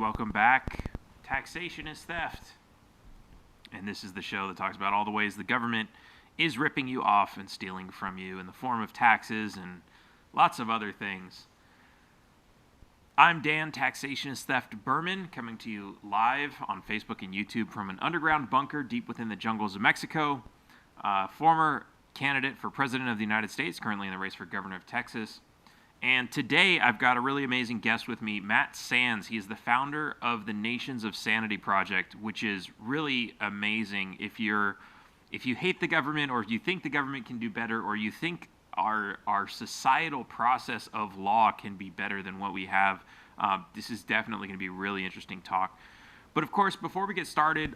welcome back. Taxation is theft. And this is the show that talks about all the ways the government is ripping you off and stealing from you in the form of taxes and lots of other things. I'm Dan, Taxationist Theft Berman, coming to you live on Facebook and YouTube from an underground bunker deep within the jungles of Mexico. Former candidate for President of the United States, currently in the race for Governor of Texas. And today I've got a really amazing guest with me, Matt Sands. He is the founder of the Nations of Sanity project, which is really amazing. If you hate the government, or if you think the government can do better, or you think our societal process of law can be better than what we have, this is definitely going to be a really interesting talk. But of course, before we get started,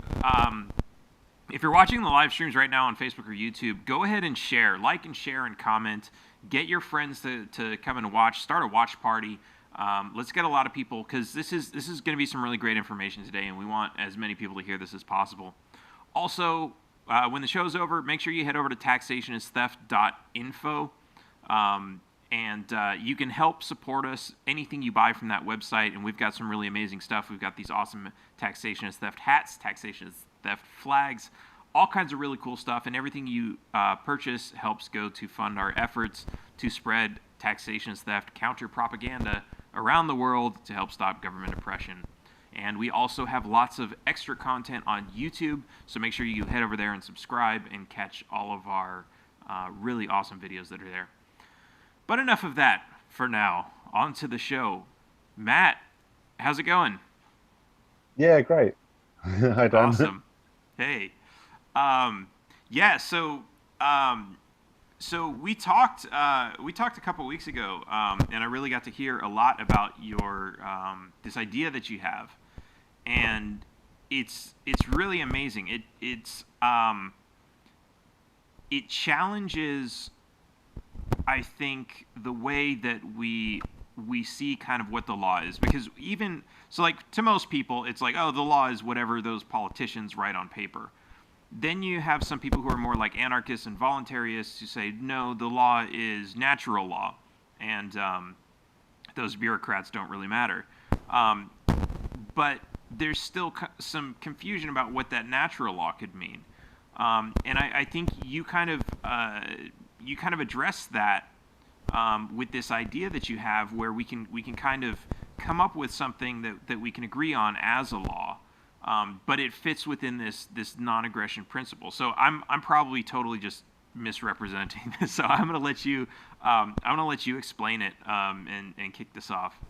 if you're watching the live streams right now on Facebook or YouTube, go ahead and share, like and share and comment. Get your friends to come and watch. Start a watch party. Let's get a lot of people, because this is going to be some really great information today, and we want as many people to hear this as possible. Also, when the show's over, make sure you head over to taxationistheft.info, and you can help support us. Anything you buy from that website, and we've got some really amazing stuff. We've got these awesome Taxationist Theft hats, Taxationist Theft flags, all kinds of really cool stuff, and everything you purchase helps go to fund our efforts to spread taxationist theft counter propaganda around the world to help stop government oppression. And we also have lots of extra content on YouTube, so make sure you head over there and subscribe and catch all of our really awesome videos that are there. But enough of that for now. On to the show. Matt, how's it going? Yeah, great. Hi, Dan. Awesome. Hey. Yeah, so we talked a couple weeks ago, and I really got to hear a lot about your this idea that you have, and it's really amazing. It challenges, I think, the way that we see kind of what the law is, because even so, like, to most people it's like, oh, the law is whatever those politicians write on paper. Then you have some people who are more like anarchists and voluntarists who say, no, the law is natural law, and those bureaucrats don't really matter. But there's still some confusion about what that natural law could mean, and I think you kind of address that with this idea that you have, where we can kind of come up with something that we can agree on as a law. But it fits within this non-aggression principle. So I'm probably totally just misrepresenting this. So I'm gonna let you explain it and kick this off.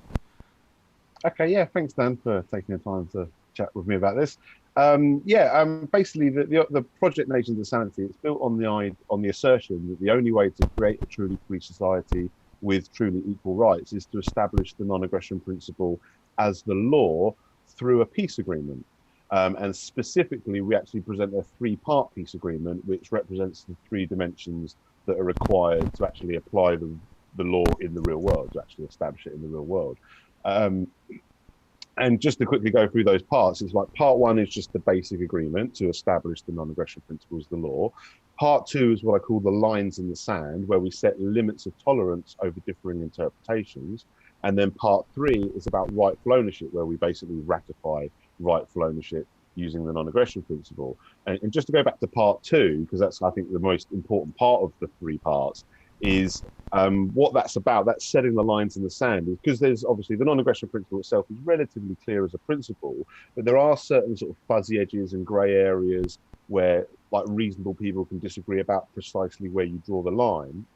Okay, yeah, thanks, Dan, for taking the time to chat with me about this. Basically, the project Nations of Sanity, it's built on the assertion that the only way to create a truly free society with truly equal rights is to establish the non-aggression principle as the law through a peace agreement. And specifically, we actually present a three-part peace agreement, which represents the three dimensions that are required to actually apply the law in the real world, to actually establish it in the real world. And just to quickly go through those parts, it's like part one is just the basic agreement to establish the non-aggression principles of the law. Part two is what I call the lines in the sand, where we set limits of tolerance over differing interpretations. And then part three is about rightful ownership, where we basically ratify rightful ownership using the non-aggression principle. And just to go back to part two, because that's, I think, the most important part of the three parts, is what that's about. That's setting the lines in the sand, is because there's obviously the non-aggression principle itself is relatively clear as a principle, but there are certain sort of fuzzy edges and grey areas where, like, reasonable people can disagree about precisely where you draw the line.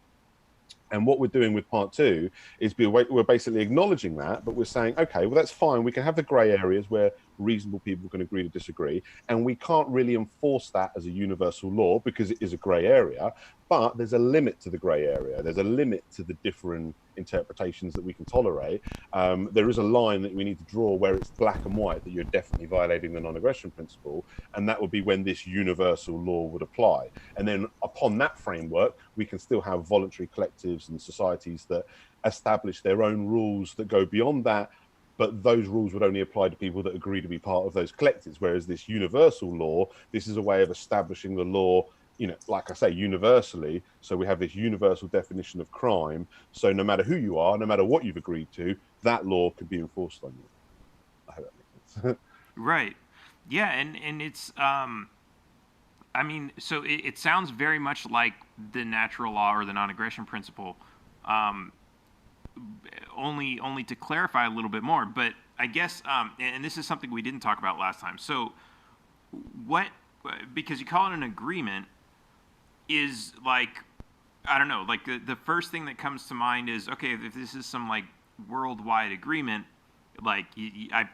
And what we're doing with part two is we're basically acknowledging that, but we're saying, okay, well, that's fine. We can have the grey areas where reasonable people can agree to disagree, and we can't really enforce that as a universal law because it is a grey area. But there's a limit to the grey area. There's a limit to the different interpretations that we can tolerate. There is a line that we need to draw where it's black and white that you're definitely violating the non-aggression principle, and that would be when this universal law would apply. And then upon that framework, we can still have voluntary collectives and societies that establish their own rules that go beyond that, but those rules would only apply to people that agree to be part of those collectives. Whereas this universal law, this is a way of establishing the law, you know, like I say, universally. So we have this universal definition of crime. So no matter who you are, no matter what you've agreed to, that law could be enforced on you. I hope that makes sense. Right. Yeah, and it's I mean, so it sounds very much like the natural law or the non-aggression principle. Um, only to clarify a little bit more, but I guess and this is something we didn't talk about last time. So what because you call it an agreement is like I don't know, like the first thing that comes to mind is okay, if this is some like worldwide agreement, like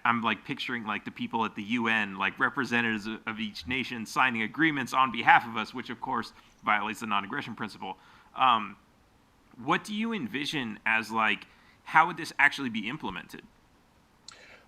I'm like picturing like the people at the UN, like representatives of each nation signing agreements on behalf of us, which of course violates the non-aggression principle. Um, what do you envision as like how would this actually be implemented?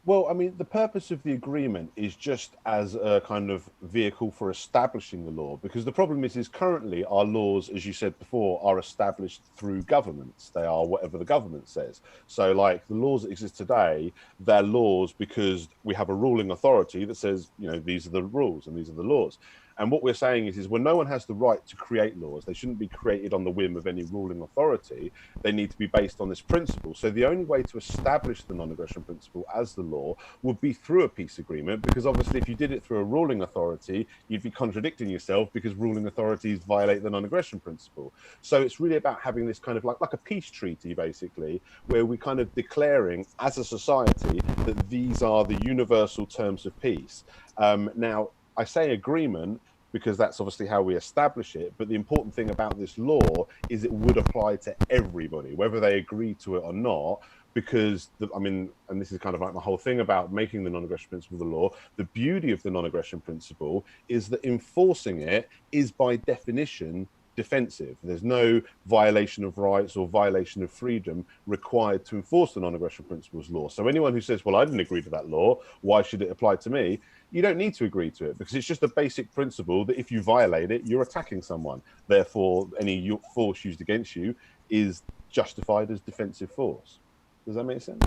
Well, I mean, the purpose of the agreement is just as a kind of vehicle for establishing the law, because the problem is currently our laws, as you said before, are established through governments. They are whatever the government says. So, like the laws that exist today, they're laws because we have a ruling authority that says, these are the rules and these are the laws. And what we're saying is when no one has the right to create laws, they shouldn't be created on the whim of any ruling authority. They need to be based on this principle. So the only way to establish the non-aggression principle as the law would be through a peace agreement, because obviously if you did it through a ruling authority, you'd be contradicting yourself because ruling authorities violate the non-aggression principle. So it's really about having this kind of like a peace treaty, basically, where we kind of declaring as a society that these are the universal terms of peace. Now, I say agreement because that's obviously how we establish it. But the important thing about this law is it would apply to everybody, whether they agree to it or not. Because and this is kind of like the whole thing about making the non-aggression principle the law. The beauty of the non-aggression principle is that enforcing it is by definition defensive. There's no violation of rights or violation of freedom required to enforce the non-aggression principles law. So anyone who says, well, I didn't agree to that law, why should it apply to me? You don't need to agree to it because it's just a basic principle that if you violate it, you're attacking someone. Therefore, any force used against you is justified as defensive force. Does that make sense?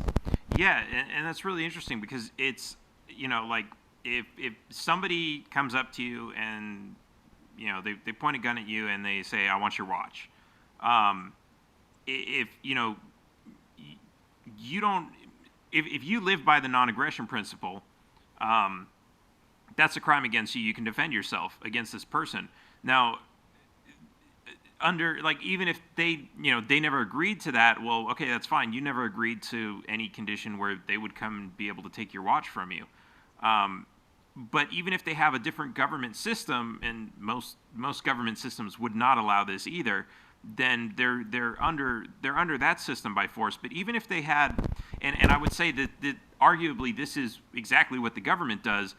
Yeah, and that's really interesting because it's like if somebody comes up to you and they point a gun at you and they say I want your watch, um, if you don't if you live by the non-aggression principle, um, that's a crime against you. You can defend yourself against this person. Now, under like even if they never agreed to that, well, okay, that's fine. You never agreed to any condition where they would come and be able to take your watch from you. Um, but even if they have a different government system, and most government systems would not allow this either, then they're under that system by force. But even if they had, and I would say that arguably this is exactly what the government does.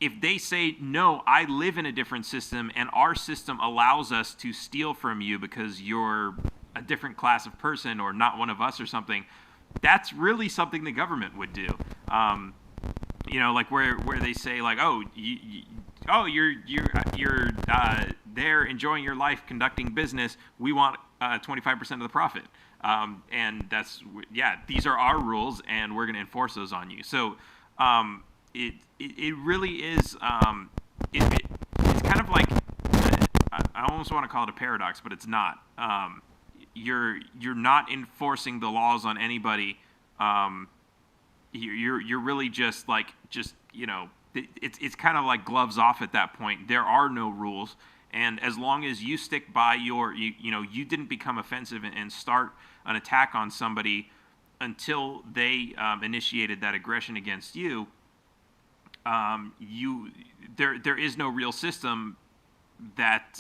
If they say no, I live in a different system and our system allows us to steal from you because you're a different class of person or not one of us or something, that's really something the government would do. um, like where they say like, oh, you're there enjoying your life conducting business. We want 25% of the profit, and that's yeah. These are our rules, and we're going to enforce those on you. So it really is it's kind of like I almost want to call it a paradox, but it's not. You're not enforcing the laws on anybody. Um, you're really it's kind of like gloves off at that point. There are no rules, and as long as you stick by you didn't become offensive and start an attack on somebody until they initiated that aggression against you. There is no real system that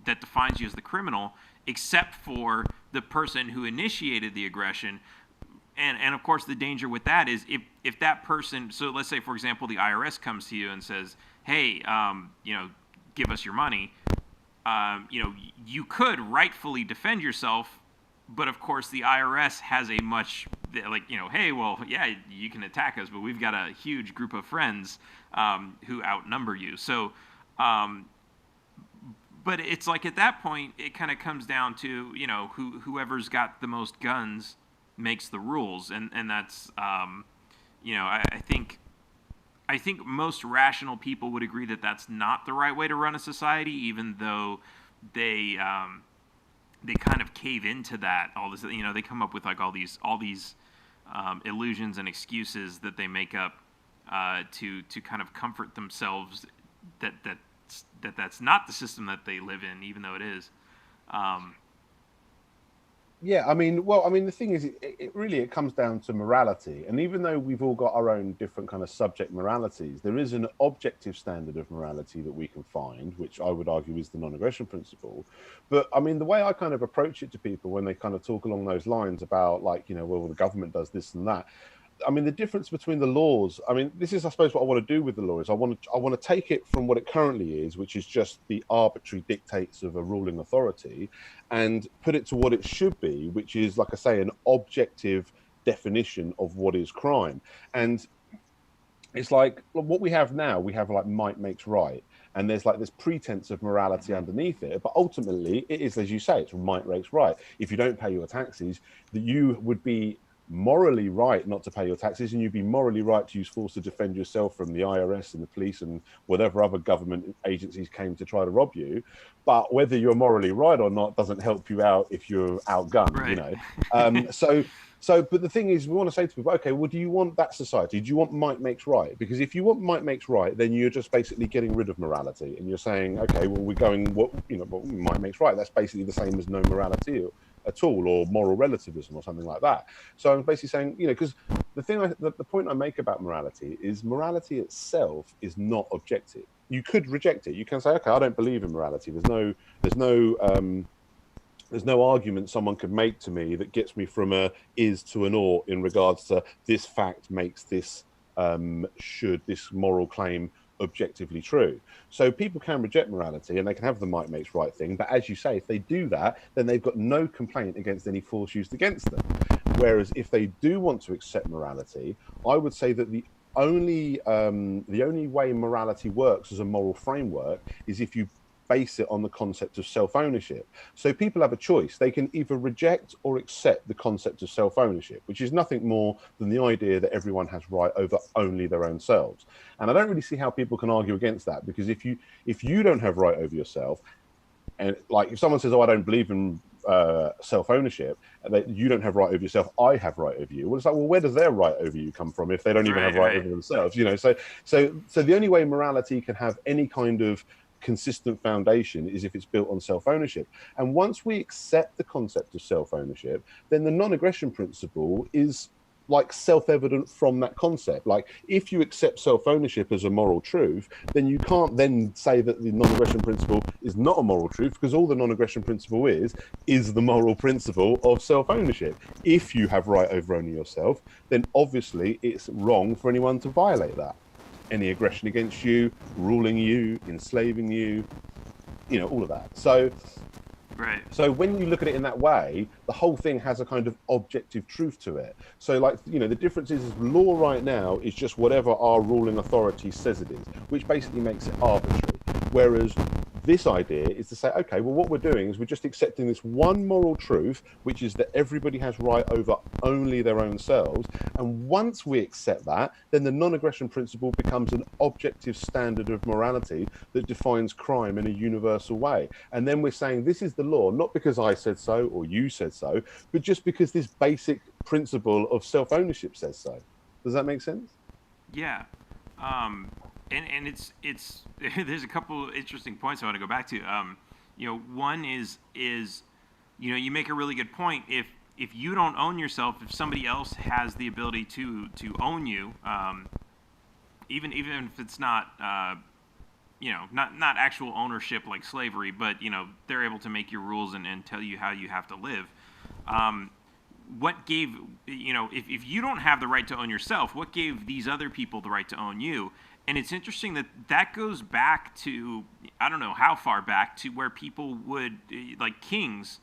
defines you as the criminal, except for the person who initiated the aggression. And of course, the danger with that is if that person. So let's say, for example, the IRS comes to you and says, "Hey, give us your money." You could rightfully defend yourself, but of course, the IRS has a much hey, well, yeah, you can attack us, but we've got a huge group of friends who outnumber you. So, but it's like at that point, it kind of comes down to whoever's got the most guns makes the rules, and that's I think most rational people would agree that that's not the right way to run a society, even though they kind of cave into that. All this, they come up with like all these illusions and excuses that they make up to kind of comfort themselves that's not the system that they live in, even though it is. Um, Yeah, the thing is, it really it comes down to morality, and even though we've all got our own different kind of subject moralities, there is an objective standard of morality that we can find, which I would argue is the non-aggression principle. But I mean, the way I kind of approach it to people when they kind of talk along those lines about, like, well, the government does this and that. I mean, the difference between the laws. I mean, this is, I suppose, what I want to do with the law is I want to take it from what it currently is, which is just the arbitrary dictates of a ruling authority, and put it to what it should be, which is, like I say, an objective definition of what is crime. And it's like what we have now. We have like might makes right, and there's like this pretense of morality underneath it. But ultimately, it is, as you say, it's might makes right. If you don't pay your taxes, that you would be morally right not to pay your taxes, and you'd be morally right to use force to defend yourself from the IRS and the police and whatever other government agencies came to try to rob you. But whether you're morally right or not doesn't help you out if you're outgunned, right. But the thing is, we want to say to people, okay, well, do you want that society? Do you want might makes right? Because if you want might makes right, then you're just basically getting rid of morality, and you're saying, okay, well, we're going what might makes right. That's basically the same as no morality at all, or moral relativism, or something like that. So I'm basically saying, because the point I make about morality is morality itself is not objective. You could reject it. You can say, okay, I don't believe in morality. There's no argument someone could make to me that gets me from a is to an or in regards to this fact makes this should this moral claim objectively true. So people can reject morality and they can have the might makes right thing, but as you say, if they do that, then they've got no complaint against any force used against them. Whereas if they do want to accept morality, I would say that the only way morality works as a moral framework is if you base it on the concept of self-ownership. So people have a choice. They can either reject or accept the concept of self-ownership, which is nothing more than the idea that everyone has right over only their own selves. And I don't really see how people can argue against that, because if you don't have right over yourself, and like if someone says, oh, I don't believe in self-ownership, that you don't have right over yourself, I have right over you. Well, it's like, well, where does their right over you come from if they don't even have right over themselves? So the only way morality can have any kind of consistent foundation is if it's built on self-ownership. And once we accept the concept of self-ownership, then the non-aggression principle is like self-evident from that concept. Like if you accept self-ownership as a moral truth, then you can't then say that the non-aggression principle is not a moral truth, because all the non-aggression principle is the moral principle of self-ownership. If you have right over only yourself, then obviously it's wrong for anyone to violate that. Any aggression against you, ruling you, enslaving you, all of that. So when you look at it in that way, the whole thing has a kind of objective truth to it. So the difference is law right now is just whatever our ruling authority says it is, which basically makes it arbitrary. Whereas this idea is to say, okay, well, what we're doing is we're just accepting this one moral truth, which is that everybody has right over only their own selves. And once we accept that, then the non-aggression principle becomes an objective standard of morality that defines crime in a universal way. And then we're saying this is the law, not because I said so or you said so, but just because this basic principle of self-ownership says so. Does that make sense? Yeah. And it's there's a couple interesting points I want to go back to. One is you make a really good point. If you don't own yourself, if somebody else has the ability to own you, even if it's not not actual ownership like slavery, but they're able to make your rules and tell you how you have to live. What gave if you don't have the right to own yourself, what gave these other people the right to own you? And it's interesting that goes back to, I don't know how far back, to where people would, like kings,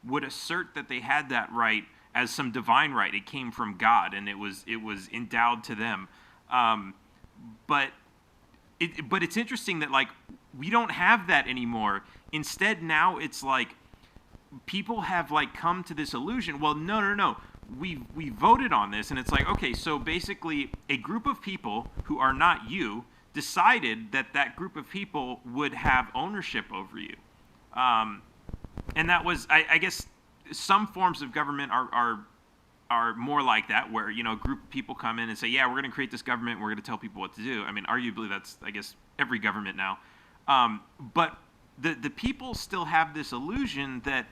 would assert that they had that right as some divine right. It came from God, and it was endowed to them. But it's interesting that like we don't have that anymore. Instead, now it's like people have like come to this illusion. Well, no. We voted on this, and it's like, okay, so basically a group of people who are not you decided that group of people would have ownership over you. And that was, I guess, some forms of government are are more like that, where a group of people come in and say, yeah, we're going to create this government, we're going to tell people what to do. I mean, arguably that's, I guess, every government now. But the people still have this illusion that,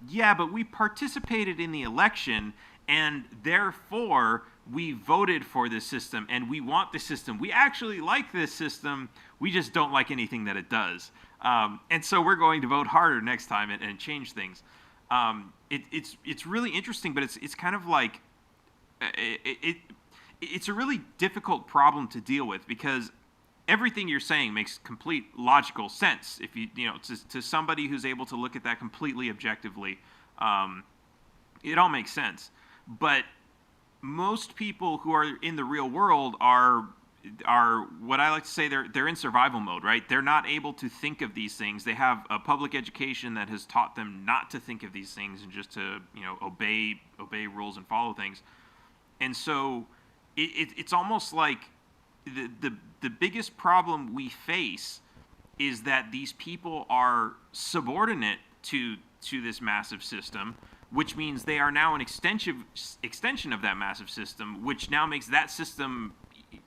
yeah, but we participated in the election, and therefore we voted for this system, and we want this system. We actually like this system. We just don't like anything that it does. And so we're going to vote harder next time and change things. It's really interesting, but it's kind of like it's a really difficult problem to deal with, because everything you're saying makes complete logical sense if to somebody who's able to look at that completely objectively. It all makes sense, but most people who are in the real world are what I like to say, they're in survival mode, right? They're not able to think of these things. They have a public education that has taught them not to think of these things and just to obey rules and follow things. And so it's almost like the biggest problem we face is that these people are subordinate to this massive system, which means they are now an extension of that massive system, which now makes that system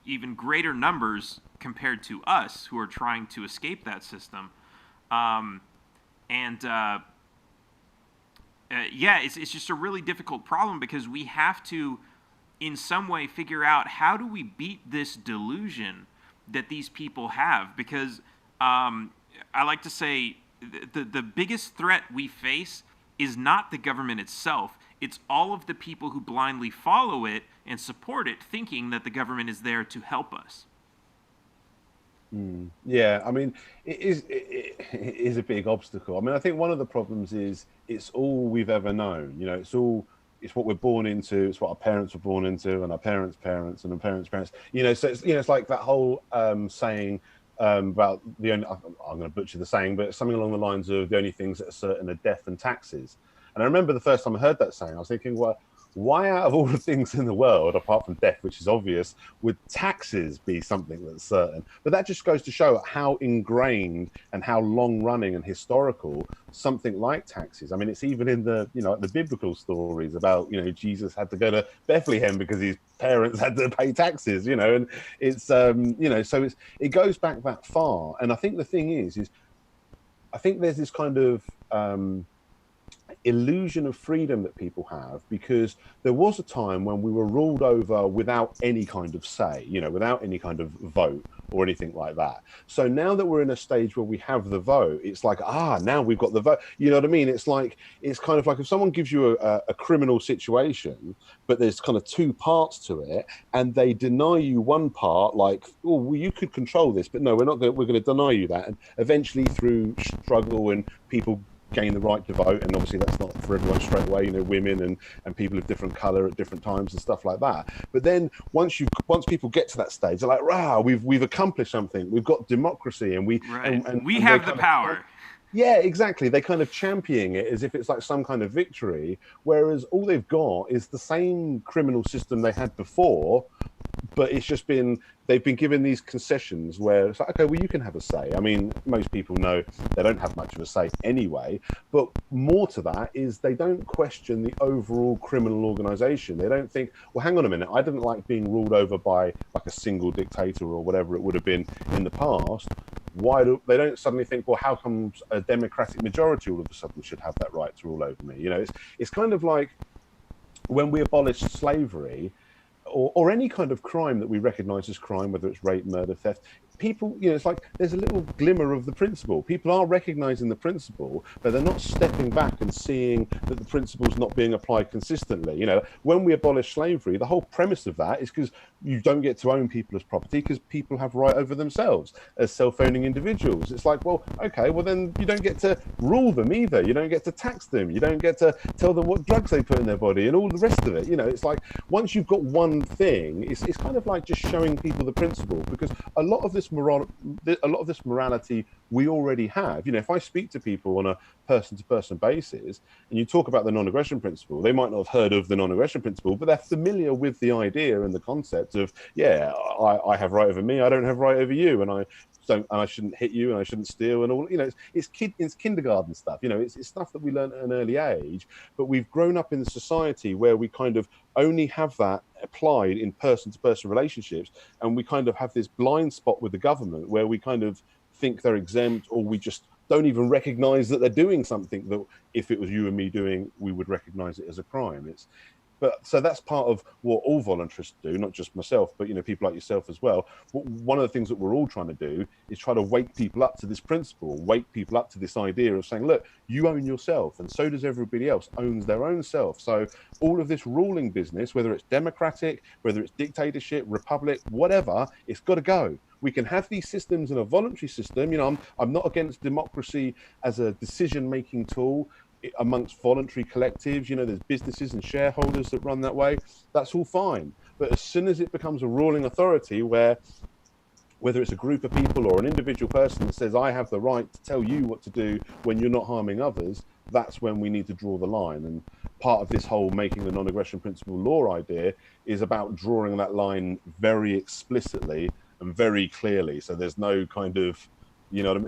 even greater numbers compared to us who are trying to escape that system. It's just a really difficult problem, because we have to, in some way, figure out how do we beat this delusion that these people have. Because I like to say the biggest threat we face is not the government itself. It's all of the people who blindly follow it and support it, thinking that the government is there to help us. Yeah, I mean, it is a big obstacle. I mean, I think one of the problems is it's all we've ever known. It's what we're born into. It's what our parents were born into, and our parents' parents, and our parents' parents. So it's like that whole saying about the only. I'm going to butcher the saying, but something along the lines of the only things that are certain are death and taxes. And I remember the first time I heard that saying, I was thinking, well, why out of all the things in the world, apart from death, which is obvious, would taxes be something that's certain? But that just goes to show how ingrained and how long-running and historical something like taxes. I mean, it's even in the biblical stories about Jesus had to go to Bethlehem because his parents had to pay taxes. And it's so it goes back that far. And I think the thing is I think there's this kind of illusion of freedom that people have, because there was a time when we were ruled over without any kind of say, without any kind of vote or anything like that. So now that we're in a stage where we have the vote, it's like, now we've got the vote. You know what I mean? It's kind of like if someone gives you a criminal situation, but there's kind of two parts to it, and they deny you one part, like, oh, well, you could control this, but no, we're going to deny you that. And eventually through struggle and people gain the right to vote, and obviously that's not for everyone straight away, women and people of different color at different times and stuff like that. But then once people get to that stage, they're like, wow, we've accomplished something, we've got democracy, and we have the power. Yeah, exactly. They kind of champion it as if it's like some kind of victory, whereas all they've got is the same criminal system they had before, but it's just they've been given these concessions where it's like, okay, well, you can have a say. I mean, most people know they don't have much of a say anyway, but more to that is they don't question the overall criminal organization. They don't think, well, hang on a minute, I didn't like being ruled over by like a single dictator or whatever it would have been in the past. They don't suddenly think, well, how comes a democratic majority all of a sudden should have that right to rule over me? It's kind of like when we abolished slavery, or any kind of crime that we recognize as crime, whether it's rape, murder, theft, people, it's like there's a little glimmer of the principle. People are recognizing the principle, but they're not stepping back and seeing that the principle's not being applied consistently. When we abolish slavery, the whole premise of that is because you don't get to own people as property, because people have right over themselves as self-owning individuals. It's like, well, okay, well then you don't get to rule them either. You don't get to tax them. You don't get to tell them what drugs they put in their body and all the rest of it. It's like once you've got one thing, it's kind of like just showing people the principle, because a lot of this morality we already have. If I speak to people on a person-to-person basis and you talk about the non-aggression principle, they might not have heard of the non-aggression principle, but they're familiar with the idea and the concept of, I have right over me, I don't have right over you, and I don't, and I shouldn't hit you, and I shouldn't steal, and all. It's kindergarten stuff. It's stuff that we learn at an early age, but we've grown up in a society where we kind of only have that applied in person-to-person relationships, and we kind of have this blind spot with the government where we kind of think they're exempt, or we just don't even recognize that they're doing something that if it was you and me doing, we would recognize it as a crime. But so that's part of what all volunteers do, not just myself, but people like yourself as well. One of the things that we're all trying to do is try to wake people up to this principle, wake people up to this idea of saying, look, you own yourself, and so does everybody else owns their own self. So all of this ruling business, whether it's democratic, whether it's dictatorship, republic, whatever, it's got to go. We can have these systems in a voluntary system. I'm not against democracy as a decision-making tool amongst voluntary collectives. There's businesses and shareholders that run that way. That's all fine. But as soon as it becomes a ruling authority where whether it's a group of people or an individual person that says, I have the right to tell you what to do when you're not harming others, that's when we need to draw the line. And part of this whole making the non-aggression principle law idea is about drawing that line very explicitly and very clearly. So there's no kind of,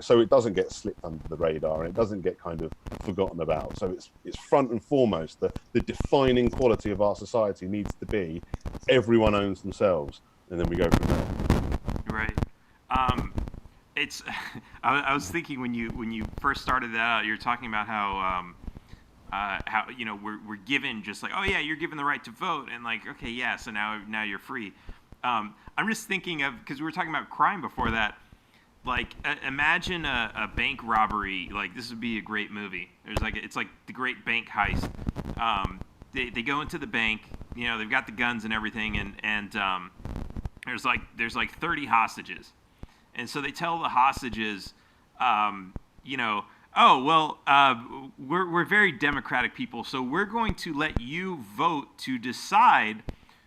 so it doesn't get slipped under the radar and it doesn't get kind of forgotten about. So it's front and foremost, the defining quality of our society needs to be everyone owns themselves, and then we go from there. Right. It's. I was thinking when you first started that out, you're talking about how we're given just like, oh yeah, you're given the right to vote, and like, okay, yeah, so now you're free. I'm just thinking of, because we were talking about crime before that. Like, imagine a bank robbery. Like, this would be a great movie. It's like the great bank heist. They go into the bank. They've got the guns and everything, and there's like 30 hostages, and so they tell the hostages, oh well, we're very democratic people, so we're going to let you vote to decide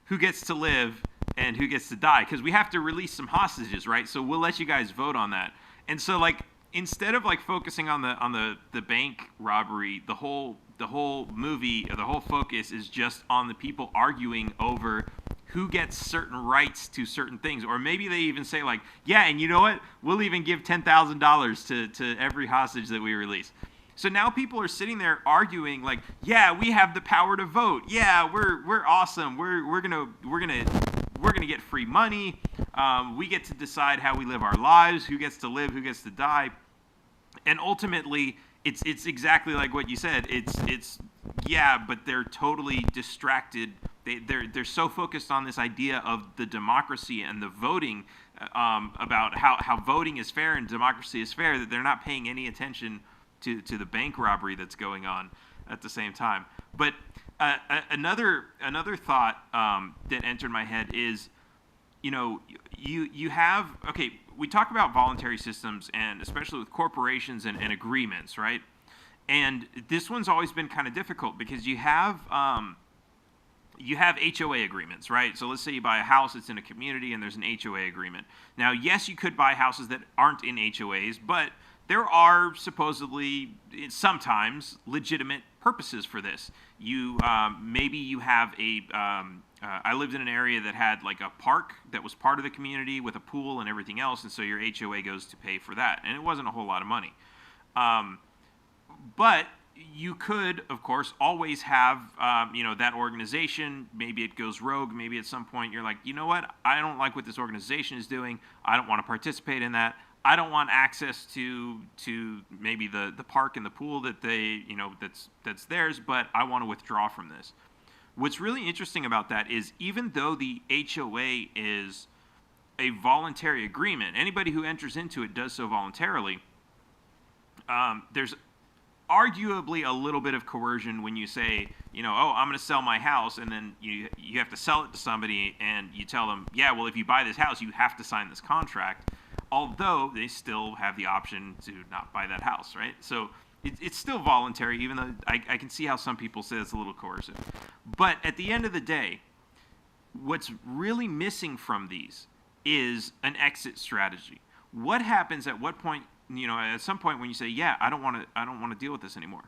who gets to live and who gets to die, because we have to release some hostages, right? So we'll let you guys vote on that. And so, like, instead of like focusing on the bank robbery, the whole movie, the whole focus is just on the people arguing over who gets certain rights to certain things. Or maybe they even say like, yeah, and you know what? We'll even give $10,000 to every hostage that we release. So now people are sitting there arguing like, yeah, we have the power to vote. Yeah, we're awesome. We're gonna get free money. We get to decide how we live our lives, who gets to live, who gets to die. And ultimately, it's exactly like what you said. It's yeah, but they're totally distracted. They're so focused on this idea of the democracy and the voting, about how voting is fair and democracy is fair, that they're not paying any attention to the bank robbery that's going on at the same time. But another thought that entered my head is, you have, okay, we talk about voluntary systems, and especially with corporations and agreements, right? And this one's always been kind of difficult because you have HOA agreements, right? So let's say you buy a house that's in a community and there's an HOA agreement. Now, yes, you could buy houses that aren't in HOAs, but there are supposedly sometimes legitimate purposes for this. Maybe you have I lived in an area that had like a park that was part of the community with a pool and everything else, and so your HOA goes to pay for that, and it wasn't a whole lot of money. But you could, of course, always have, that organization. Maybe it goes rogue. Maybe at some point you're like, you know what? I don't like what this organization is doing. I don't want to participate in that. I don't want access to maybe the park and the pool that they, that's theirs, but I want to withdraw from this. What's really interesting about that is, even though the HOA is a voluntary agreement, anybody who enters into it does so voluntarily, there's arguably a little bit of coercion when you say, I'm going to sell my house, and then you have to sell it to somebody, and you tell them, yeah, well, if you buy this house, you have to sign this contract, although they still have the option to not buy that house, right? So it's still voluntary, even though I can see how some people say it's a little coercive. But at the end of the day, what's really missing from these is an exit strategy. What happens at what point, at some point when you say, yeah, I don't want to deal with this anymore.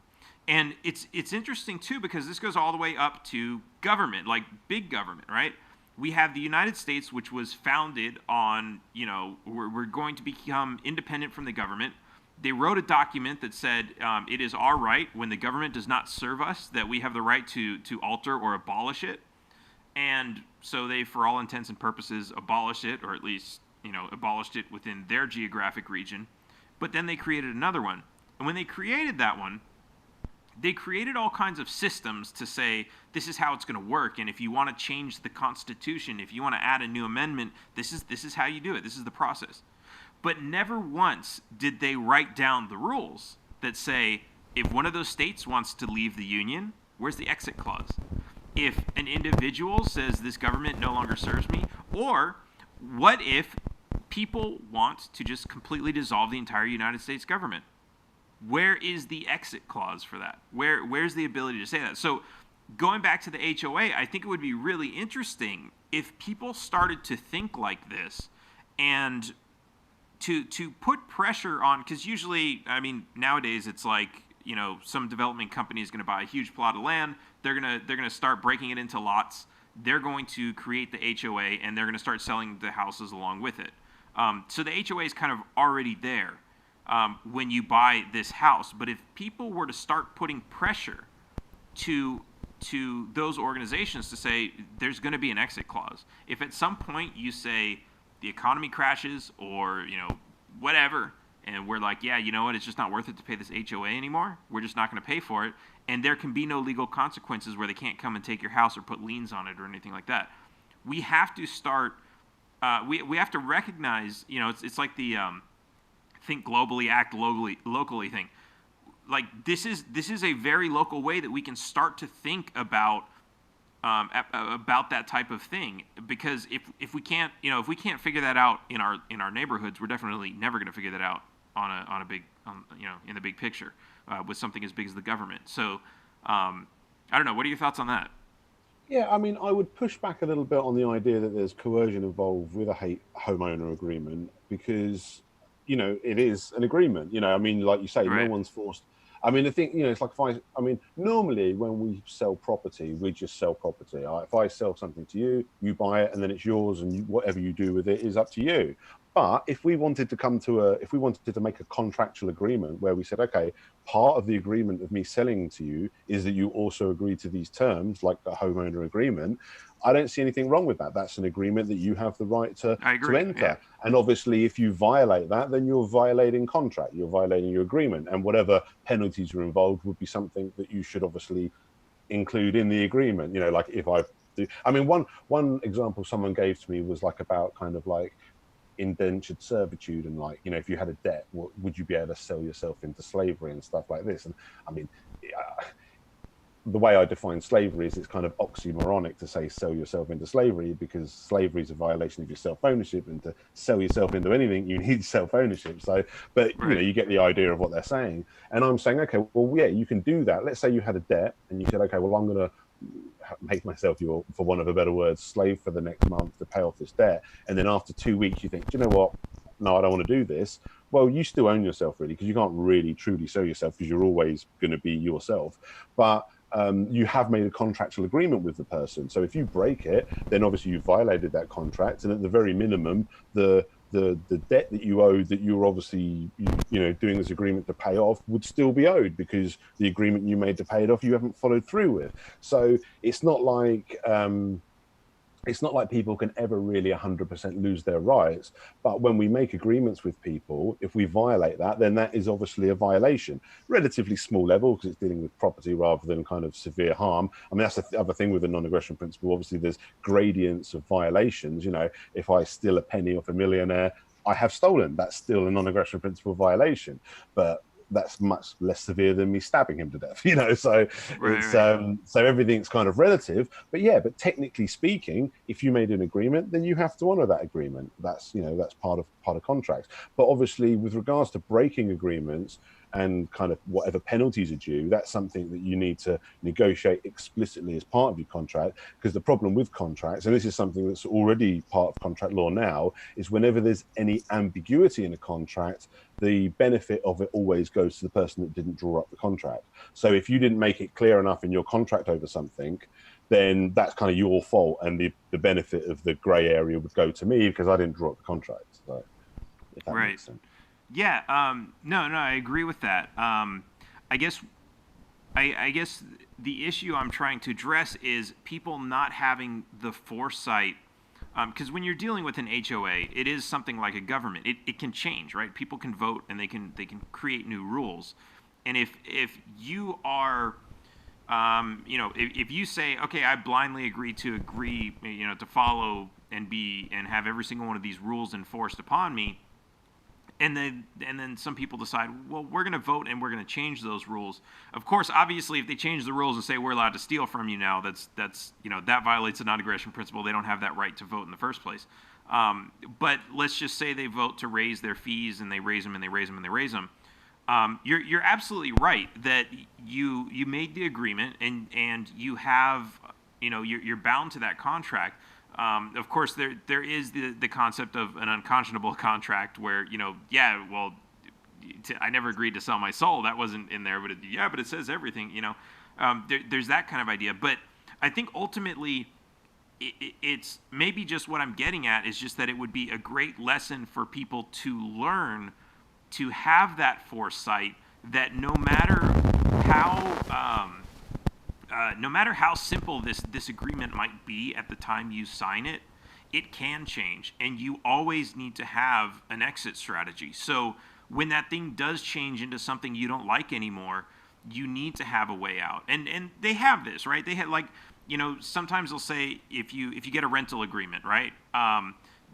And it's interesting too, because this goes all the way up to government, like big government, right? we have the United States, which was founded on, we're going to become independent from the government. They wrote a document that said it is our right, when the government does not serve us, that we have the right to alter or abolish it. And so they, for all intents and purposes, abolished it, or at least, abolished it within their geographic region. But then they created another one. And when they created that one, they created all kinds of systems to say, this is how it's going to work. And if you want to change the Constitution, if you want to add a new amendment, this is how you do it. This is the process. But never once did they write down the rules that say, if one of those states wants to leave the Union, where's the exit clause? If an individual says this government no longer serves me, or what if people want to just completely dissolve the entire United States government? Where is the exit clause for that? Where's the ability to say that? So going back to the HOA, I think it would be really interesting if people started to think like this, and to put pressure on, because usually, I mean, nowadays it's like, some development company is going to buy a huge plot of land. They're gonna start breaking it into lots. They're going to create the HOA, and they're going to start selling the houses along with it. So the HOA is kind of already there when you buy this house. But if people were to start putting pressure to those organizations to say there's going to be an exit clause, if at some point you say the economy crashes or whatever, and we're like, yeah, you know what, it's just not worth it to pay this HOA anymore, we're just not going to pay for it, and there can be no legal consequences where they can't come and take your house or put liens on it or anything like that. We have to start we have to recognize, it's like the think globally, act locally thing. Like this is a very local way that we can start to think about that type of thing. Because if we can't figure that out in our neighborhoods, we're definitely never going to figure that out on a big in the big picture with something as big as the government. So I don't know. What are your thoughts on that? Yeah, I mean, I would push back a little bit on the idea that there's coercion involved with a homeowner agreement, because, it is an agreement. I mean, like you say, no Right. one's forced. I mean, the thing, it's like I mean, normally when we sell property, we just sell property. If I sell something to you, you buy it, and then it's yours, and whatever you do with it is up to you. But if we wanted to make a contractual agreement where we said, okay, part of the agreement of me selling to you is that you also agree to these terms, like the homeowner agreement, I don't see anything wrong with that. That's an agreement that you have the right to I agree. Yeah. enter. And obviously, if you violate that, then you're violating contract, you're violating your agreement, and whatever penalties are involved would be something that you should obviously include in the agreement. Like if I mean, one example someone gave to me was like about kind of like indentured servitude, and like, if you had a debt, would you be able to sell yourself into slavery and stuff like this? And I mean, the way I define slavery is it's kind of oxymoronic to say sell yourself into slavery, because slavery is a violation of your self-ownership, and to sell yourself into anything you need self-ownership. So, but Right. you get the idea of what they're saying. And I'm saying, okay, well, yeah, you can do that. Let's say you had a debt and you said, okay, well, I'm going to make myself your, for want of a better word, slave for the next month to pay off this debt. And then after 2 weeks you think, do you know what, no, I don't want to do this. Well, you still own yourself, really, because you can't really truly sell yourself, because you're always going to be yourself. But you have made a contractual agreement with the person. So if you break it, then obviously you violated that contract, and at the very minimum, the debt that you owed, that you were obviously doing this agreement to pay off, would still be owed, because the agreement you made to pay it off you haven't followed through with. So it's not like people can ever really 100% lose their rights. But when we make agreements with people, if we violate that, then that is obviously a violation. Relatively small level, because it's dealing with property rather than kind of severe harm. I mean, that's the other thing with the non-aggression principle. Obviously, there's gradients of violations. If I steal a penny off a millionaire, I have stolen. That's still a non-aggression principle violation. But that's much less severe than me stabbing him to death, so it's Right. so everything's kind of relative. But technically speaking, if you made an agreement, then you have to honor that agreement. That's that's part of contracts. But obviously, with regards to breaking agreements and kind of whatever penalties are due, that's something that you need to negotiate explicitly as part of your contract. Because the problem with contracts, and this is something that's already part of contract law now, is whenever there's any ambiguity in a contract, the benefit of it always goes to the person that didn't draw up the contract. So if you didn't make it clear enough in your contract over something, then that's kind of your fault, and the benefit of the grey area would go to me because I didn't draw up the contract. So, if that Right. makes sense. Yeah. No, I agree with that. I guess I guess the issue I'm trying to address is people not having the foresight. Because when you're dealing with an HOA, it is something like a government. It can change, right? People can vote and they can create new rules. And if you are, if you say, okay, I blindly agree, to follow and have every single one of these rules enforced upon me, and then some people decide, well, we're going to vote and we're going to change those rules. Of course, obviously, if they change the rules and say we're allowed to steal from you now, that violates the non-aggression principle. They don't have that right to vote in the first place. But let's just say they vote to raise their fees, and they raise them and they raise them and they raise them. You're absolutely right that you made the agreement, and you have, you're bound to that contract. Of course, there is the concept of an unconscionable contract where, I never agreed to sell my soul. That wasn't in there, but it says everything. There's that kind of idea. But I think ultimately, it's maybe just what I'm getting at is just that it would be a great lesson for people to learn to have that foresight that no matter how simple this agreement might be at the time you sign it, it can change, and you always need to have an exit strategy. So when that thing does change into something you don't like anymore, you need to have a way out. And they have this, right? They had sometimes they'll say if you get a rental agreement, right?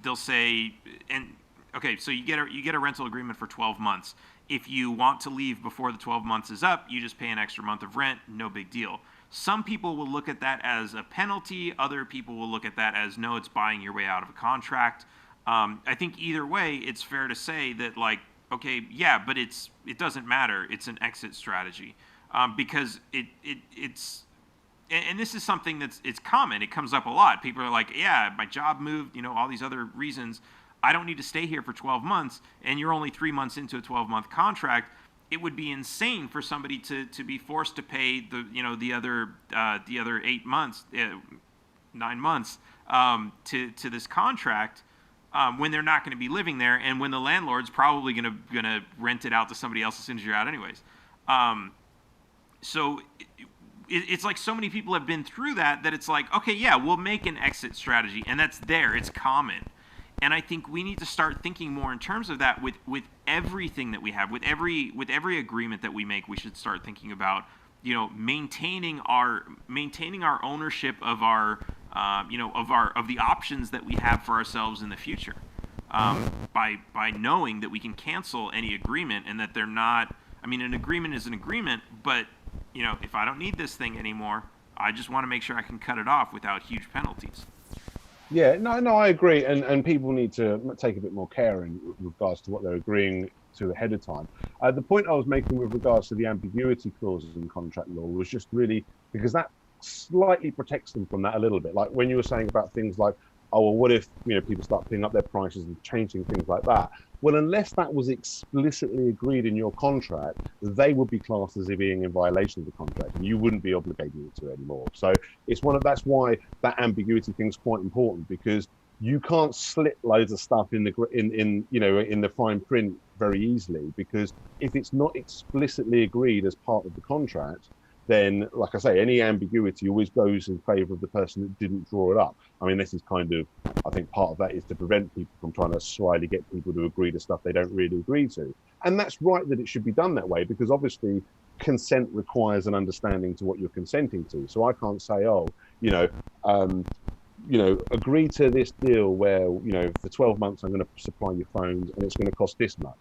They'll say, so you get a rental agreement for 12 months. If you want to leave before the 12 months is up, you just pay an extra month of rent, no big deal. Some people will look at that as a penalty. Other people will look at that as, no, it's buying your way out of a contract. I think either way, it's fair to say that, but it doesn't matter. It's an exit strategy, because it's and this is something it's common. It comes up a lot. People are like, yeah, my job moved, all these other reasons. I don't need to stay here for 12 months, and you're only 3 months into a 12-month contract. It would be insane for somebody to be forced to pay the other 8 months, 9 months to this contract when they're not going to be living there, and when the landlord's probably going to rent it out to somebody else as soon as you're out anyways. So it's like so many people have been through that it's like, okay, yeah, we'll make an exit strategy, and that's there. It's common. And I think we need to start thinking more in terms of that with everything that we have, with every agreement that we make. We should start thinking about, maintaining our ownership of our of the options that we have for ourselves in the future, by knowing that we can cancel any agreement, and that they're not. I mean, an agreement is an agreement, but if I don't need this thing anymore, I just want to make sure I can cut it off without huge penalties. Yeah, no, I agree, and people need to take a bit more care in regards to what they're agreeing to ahead of time. The point I was making with regards to the ambiguity clauses in contract law was just really because that slightly protects them from that a little bit. Like when you were saying about things like, oh, well, what if people start putting up their prices and changing things like that? Well, unless that was explicitly agreed in your contract, they would be classed as being in violation of the contract, and you wouldn't be obligated to anymore. So that's why that ambiguity thing is quite important, because you can't slip loads of stuff in the fine print very easily, because if it's not explicitly agreed as part of the contract, then, like I say, any ambiguity always goes in favour of the person that didn't draw it up. I mean, this is kind of, I think part of that is to prevent people from trying to slyly get people to agree to stuff they don't really agree to. And that's right that it should be done that way, because obviously consent requires an understanding to what you're consenting to. So I can't say, agree to this deal where, for 12 months I'm going to supply your phones and it's going to cost this much.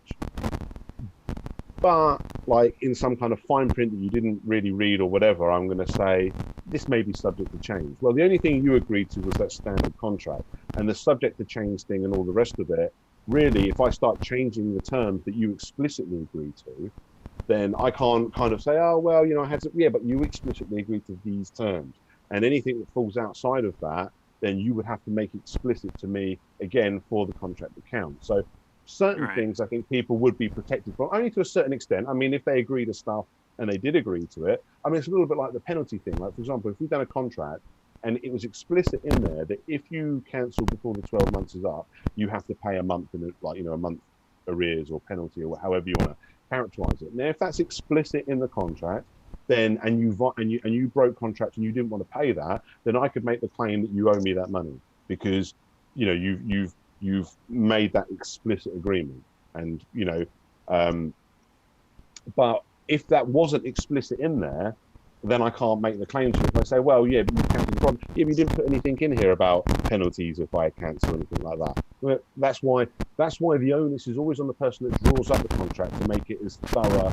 But like in some kind of fine print that you didn't really read or whatever, I'm going to say this may be subject to change. Well, the only thing you agreed to was that standard contract, and the subject to change thing and all the rest of it. Really, if I start changing the terms that you explicitly agreed to, then I can't kind of say, oh, well, I had to, yeah, but you explicitly agreed to these terms. And anything that falls outside of that, then you would have to make explicit to me again for the contract to count. So certain things I think people would be protected from, only to a certain extent. I mean, if they agree to stuff and they did agree to it. I mean, it's a little bit like the penalty thing. Like, for example, if we've done a contract and it was explicit in there that if you cancel before the 12 months is up, you have to pay a month in, like, a month arrears or penalty or however you want to characterize it. Now, if that's explicit in the contract, then and you broke contract and you didn't want to pay that, then I could make the claim that you owe me that money because you've made that explicit agreement. And but if that wasn't explicit in there, then I can't make the claim to it. If I say, well, yeah, but you cancelled the contract. Yeah, but you didn't put anything in here about penalties if I cancel or anything like that. But that's why the onus is always on the person that draws up the contract to make it as thorough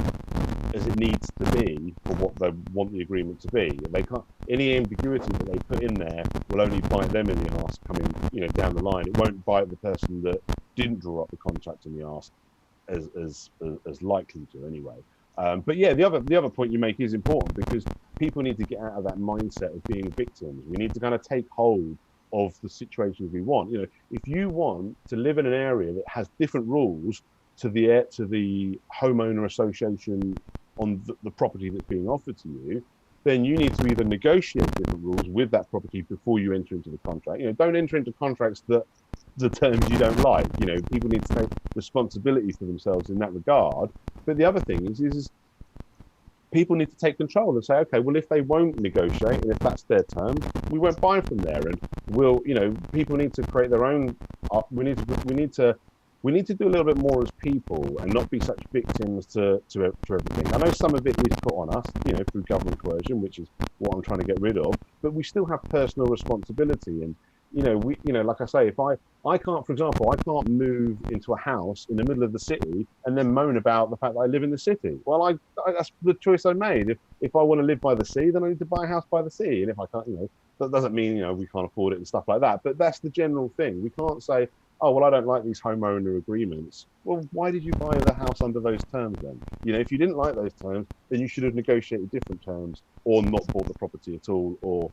as it needs to be for what they want the agreement to be. They can't, any ambiguity that they put in there will only bite them in the arse coming down the line. It won't bite the person that didn't draw up the contract in the arse as likely to anyway. But yeah, the other point you make is important because people need to get out of that mindset of being victims. We need to kind of take hold of the situations we want. If you want to live in an area that has different rules to the homeowner association on the property that's being offered to you, then you need to either negotiate different rules with that property before you enter into the contract. Don't enter into contracts that the terms you don't like. People need to take responsibility for themselves in that regard. But the other thing is people need to take control and say, okay, well, if they won't negotiate and if that's their terms, we won't buy from there. And people need to create their own. We need to do a little bit more as people and not be such victims to everything. I know some of it is put on us, through government coercion, which is what I'm trying to get rid of. But we still have personal responsibility. And like I say, if I can't, for example, I can't move into a house in the middle of the city and then moan about the fact that I live in the city. Well, that's the choice I made. If I want to live by the sea, then I need to buy a house by the sea. And if I can't, that doesn't mean we can't afford it and stuff like that. But that's the general thing. We can't say, oh, well, I don't like these homeowner agreements. Well, why did you buy the house under those terms then? If you didn't like those terms, then you should have negotiated different terms or not bought the property at all, or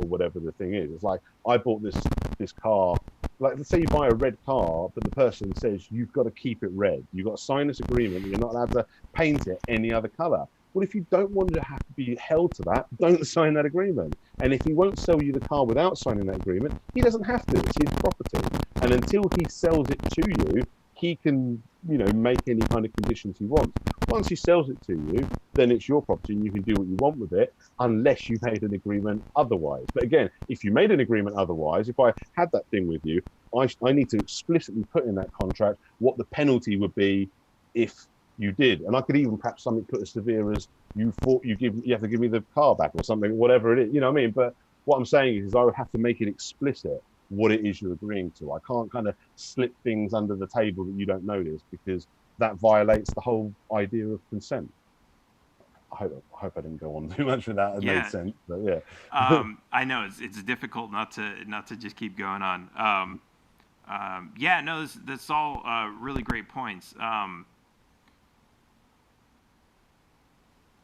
whatever the thing is. It's like, I bought this car, like, let's say you buy a red car, but the person says you've got to keep it red. You've got to sign this agreement that you're not allowed to paint it any other color. Well, if you don't want to have to be held to that, don't sign that agreement. And if he won't sell you the car without signing that agreement, he doesn't have to. It's his property. And until he sells it to you, he can, make any kind of conditions he wants. Once he sells it to you, then it's your property and you can do what you want with it, unless you made an agreement otherwise. But again, if you made an agreement otherwise, if I had that thing with you, I need to explicitly put in that contract what the penalty would be if you did. And I could even perhaps something put as severe as you have to give me the car back or something, whatever it is, what I mean? But what I'm saying is I would have to make it explicit what it is you're agreeing to. I can't kind of slip things under the table that you don't notice, because that violates the whole idea of consent. I hope I didn't go on too much with that. It made sense, but yeah. I know it's difficult not to just keep going on. That's all really great points.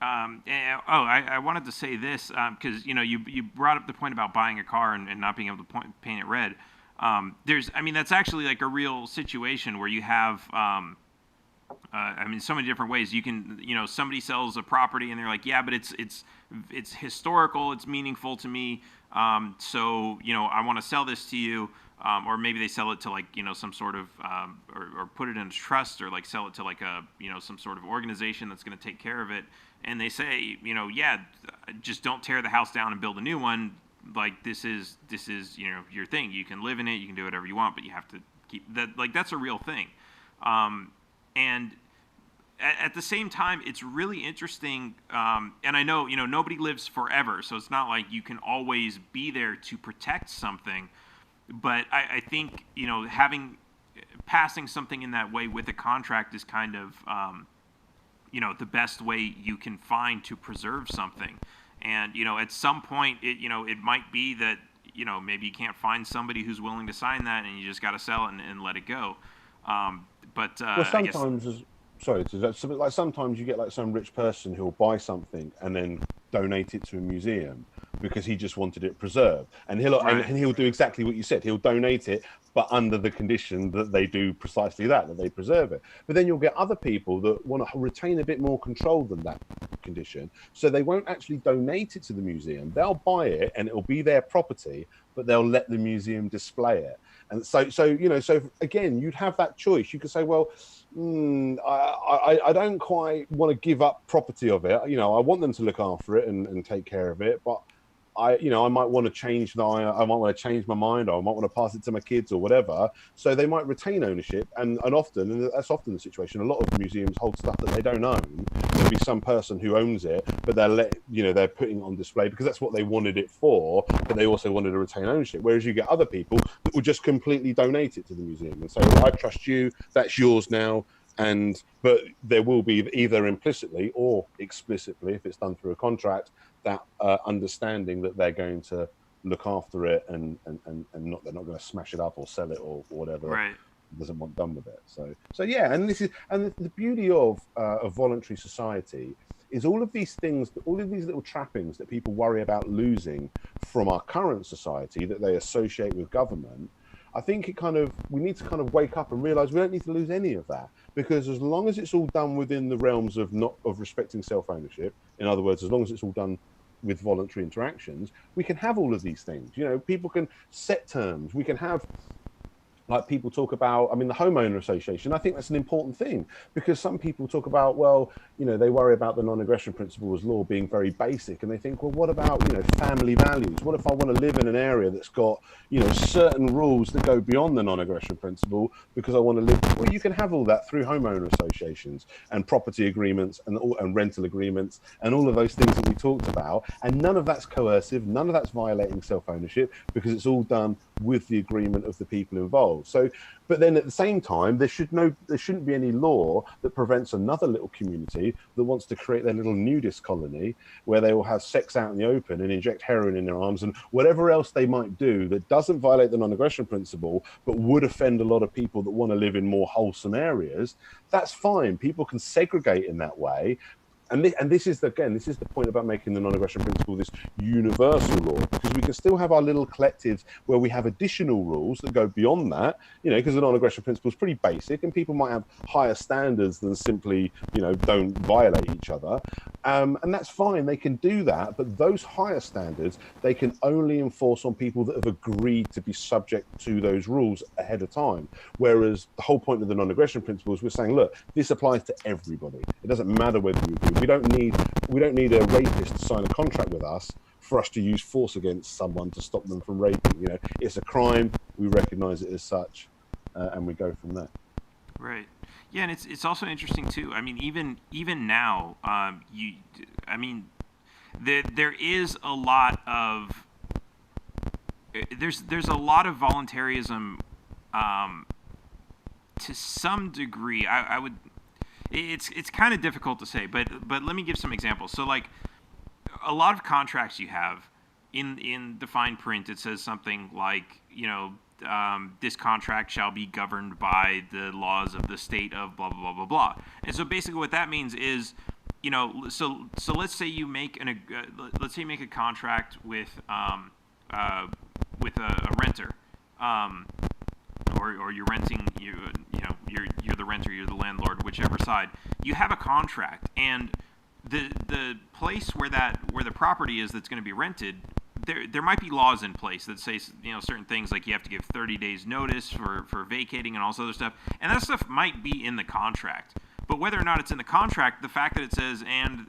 I wanted to say this because you brought up the point about buying a car and not being able to paint it red. That's actually like a real situation where you have so many different ways. You can, somebody sells a property and they're like, yeah, but it's historical, it's meaningful to me. So I want to sell this to you. Or maybe they sell it to some sort of or put it in a trust, or sell it to some sort of organization that's going to take care of it. And they say, just don't tear the house down and build a new one. This is your thing. You can live in it. You can do whatever you want, but you have to keep that. That's a real thing. And at the same time, it's really interesting. And I know nobody lives forever, so it's not like you can always be there to protect something. But I think passing something in that way with a contract is kind of the best way you can find to preserve something. And at some point it might be that maybe you can't find somebody who's willing to sign that, and you just got to sell it and let it go. Well, sometimes sometimes you get some rich person who'll buy something and then donate it to a museum. because he just wanted it preserved. And he'll do exactly what you said. He'll donate it, but under the condition that they do precisely that they preserve it. But then you'll get other people that want to retain a bit more control than that condition, so they won't actually donate it to the museum. They'll buy it and it'll be their property, but they'll let the museum display it. And so again, you'd have that choice. You could say, well, I don't quite want to give up property of it. I want them to look after it and take care of it, but I might want to change my mind, or I might want to pass it to my kids or whatever. So they might retain ownership, and that's often the situation. A lot of museums hold stuff that they don't own. There'll be some person who owns it, but they're putting it on display because that's what they wanted it for, but they also wanted to retain ownership. Whereas you get other people that will just completely donate it to the museum and say, well, I trust you, that's yours now. But there will be either implicitly or explicitly, if it's done through a contract, that understanding that they're going to look after it and they're not going to smash it up or sell it or whatever doesn't want done with it. So yeah, and the beauty of a voluntary society is all of these things, all of these little trappings that people worry about losing from our current society that they associate with government. I think we need to wake up and realize we don't need to lose any of that, because as long as it's all done within the realms of respecting self-ownership, in other words, as long as it's all done with voluntary interactions, we can have all of these things. People can set terms. We can have, like people talk about, the homeowner association. I think that's an important thing, because some people talk about, well, they worry about the non-aggression principle as law being very basic, and they think, well, what about, family values? What if I want to live in an area that's got, certain rules that go beyond the non-aggression principle because I want to live? Well, you can have all that through homeowner associations and property agreements and rental agreements and all of those things that we talked about. And none of that's coercive, none of that's violating self-ownership, because it's all done with the agreement of the people involved. So, but then at the same time, there shouldn't be any law that prevents another little community that wants to create their little nudist colony where they will have sex out in the open and inject heroin in their arms and whatever else they might do that doesn't violate the non-aggression principle, but would offend a lot of people that want to live in more wholesome areas. That's fine. People can segregate in that way. And this is the point about making the non-aggression principle this universal law, because we can still have our little collectives where we have additional rules that go beyond that, because the non-aggression principle is pretty basic, and people might have higher standards than simply, don't violate each other. And that's fine, they can do that, but those higher standards, they can only enforce on people that have agreed to be subject to those rules ahead of time. Whereas the whole point of the non-aggression principle is we're saying, look, this applies to everybody. It doesn't matter whether you agree. We don't need a rapist to sign a contract with us for us to use force against someone to stop them from raping. It's a crime. We recognise it as such, and we go from there. Right. Yeah, and it's also interesting too. Even now, there is a lot of there's a lot of voluntarism to some degree. I would. It's kind of difficult to say, but let me give some examples. So, like, a lot of contracts you have in the fine print, it says something like, this contract shall be governed by the laws of the state of blah blah blah blah blah. And so basically, what that means is, so let's say you make a contract with a renter. Or you're renting, you're the renter, you're the landlord, whichever side. You have a contract, and the place where the property is that's going to be rented, there might be laws in place that say certain things, like you have to give 30 days notice for vacating and all this other stuff, and that stuff might be in the contract. But whether or not it's in the contract, the fact that it says and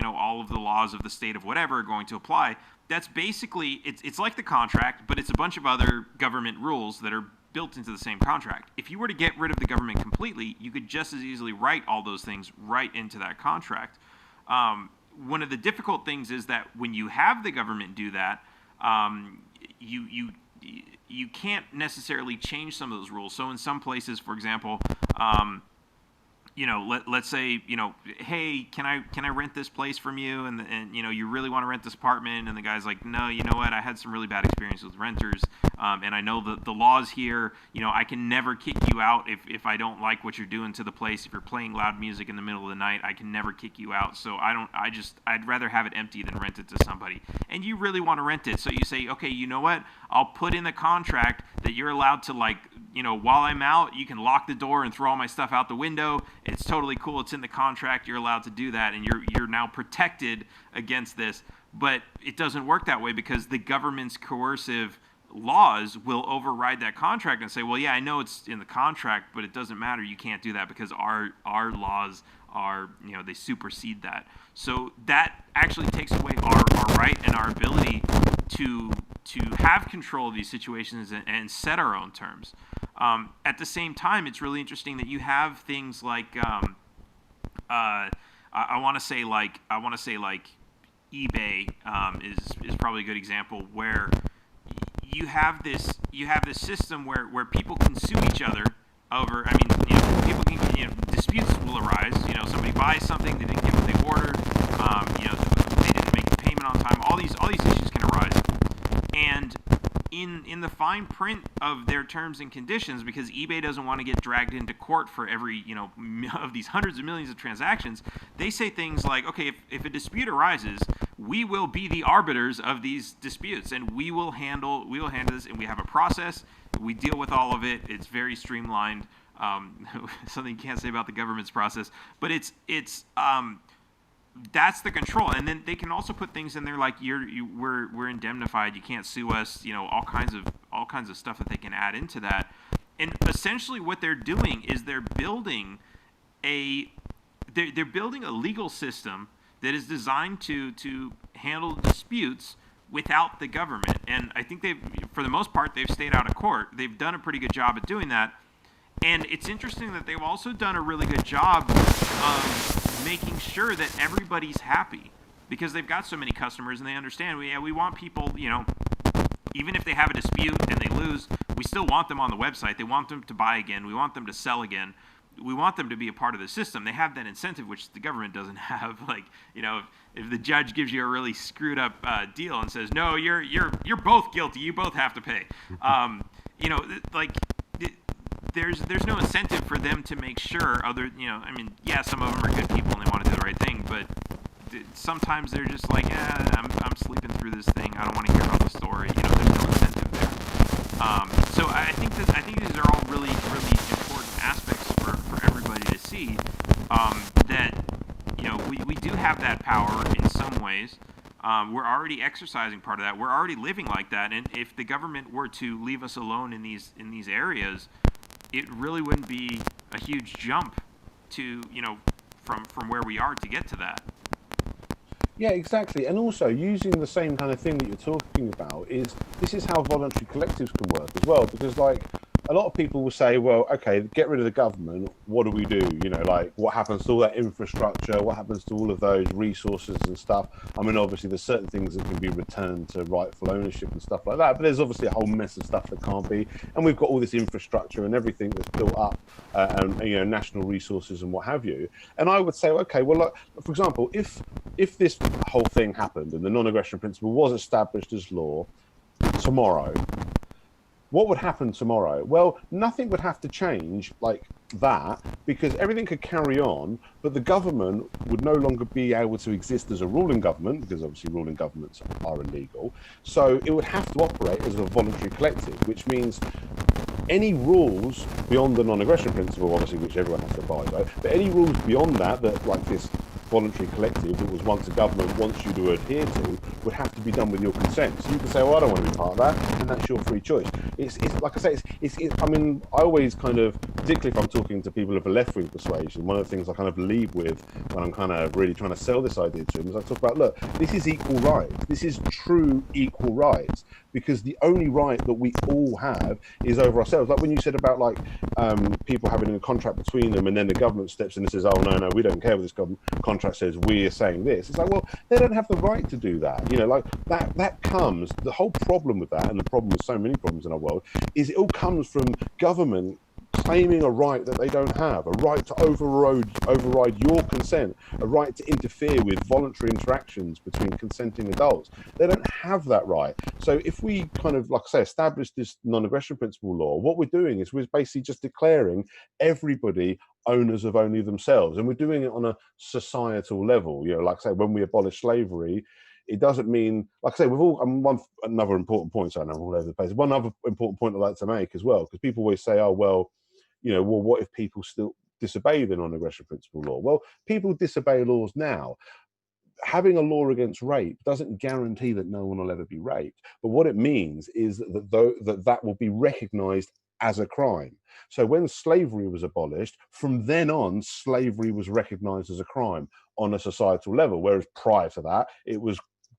all of the laws of the state of whatever are going to apply, that's basically it's like the contract, but it's a bunch of other government rules that are built into the same contract. If you were to get rid of the government completely, you could just as easily write all those things right into that contract. One of the difficult things is that when you have the government do that, you can't necessarily change some of those rules. So in some places, for example, let's say, hey, can I rent this place from you? And you really want to rent this apartment, and the guy's like, no, you know what? I had some really bad experiences with renters, and I know the laws here. I can never kick you out if I don't like what you're doing to the place. If you're playing loud music in the middle of the night, I can never kick you out. So I'd rather have it empty than rent it to somebody. And you really want to rent it, so you say, okay, you know what? I'll put in the contract that you're allowed to, while I'm out, you can lock the door and throw all my stuff out the window. It's totally cool. It's in the contract. You're allowed to do that, and you're now protected against this. But it doesn't work that way, because the government's coercive laws will override that contract and say, well, yeah, I know it's in the contract, but it doesn't matter. You can't do that because our laws are, they supersede that. So that actually takes away our right and our ability to have control of these situations and set our own terms. At the same time, it's really interesting that you have things like I want to say like eBay is probably a good example, where you have this system where people can sue each other over. I mean, people can, disputes will arise. Somebody buys something, they didn't get what they ordered. They didn't make a payment on time. All these issues can arise, and in the fine print of their terms and conditions, because eBay doesn't want to get dragged into court for every, of these hundreds of millions of transactions, they say things like, okay, if a dispute arises, we will be the arbiters of these disputes, and we will handle this, and we have a process. We deal with all of it. It's very streamlined. Something you can't say about the government's process, but it's that's the control. And then they can also put things in there like we're indemnified. You can't sue us. All kinds of stuff that they can add into that. And essentially, what they're doing is they're building a legal system that is designed to handle disputes without the government. And I think for the most part, they've stayed out of court. They've done a pretty good job at doing that. And it's interesting that they've also done a really good job of making sure that everybody's happy, because they've got so many customers and they understand, we want people, even if they have a dispute and they lose, we still want them on the website. They want them to buy again. We want them to sell again. We want them to be a part of the system. They have that incentive, which the government doesn't have. If the judge gives you a really screwed up deal and says, no, you're both guilty, you both have to pay. There's no incentive for them to make sure some of them are good people and they want to do the right thing, but sometimes they're just like, I'm sleeping through this thing. I don't want to hear about the story. There's no incentive there. So I think these are all really, really important aspects for everybody to see, that we do have that power in some ways. We're already exercising part of that. We're already living like that. And if the government were to leave us alone in these areas, it really wouldn't be a huge jump to, from where we are to get to that. Yeah, exactly. And also using the same kind of thing that you're talking about this is how voluntary collectives can work as well, because a lot of people will say, well, okay, get rid of the government. What do we do? What happens to all that infrastructure? What happens to all of those resources and stuff? I mean, obviously, there's certain things that can be returned to rightful ownership and stuff like that. But there's obviously a whole mess of stuff that can't be. And we've got all this infrastructure and everything that's built up, and national resources and what have you. And I would say, okay, well, for example, if this whole thing happened and the non-aggression principle was established as law tomorrow, what would happen tomorrow? Well, nothing would have to change like that, because everything could carry on, but the government would no longer be able to exist as a ruling government, because obviously ruling governments are illegal. So it would have to operate as a voluntary collective, which means any rules beyond the non-aggression principle, obviously, which everyone has to abide by, but any rules beyond that like this voluntary collective that was once a government wants you to adhere to would have to be done with your consent. So you can say, well, I don't want to be part of that, and that's your free choice. It's like I say, I mean, I always kind of, particularly if I'm talking to people of a left-wing persuasion, one of the things I kind of lead with when I'm kind of really trying to sell this idea to them is I talk about, look, this is equal rights. This is true equal rights, because the only right that we all have is over ourselves. Like when you said about people having a contract between them, and then the government steps in and says, oh, no, we don't care what this contract says, we're saying this. It's like, well, they don't have the right to do that. That comes, the whole problem with that, and the problem with so many problems in our world, is it all comes from government claiming a right that they don't have, a right to override your consent, a right to interfere with voluntary interactions between consenting adults. They don't have that right. So if we kind of, like I say, establish this non-aggression principle law, what we're doing is we're basically just declaring everybody owners of only themselves, and we're doing it on a societal level. You know, like I say, when we abolish slavery, it doesn't mean, like I say, we've all, another important point, so I know I'm all over the place. One other important point I'd like to make as well, because people always say, oh, well, what if people still disobey the non-aggression principle law? Well, people disobey laws now. Having a law against rape doesn't guarantee that no one will ever be raped. But what it means is that will be recognized as a crime. So when slavery was abolished, from then on, slavery was recognized as a crime on a societal level, whereas prior to that, it was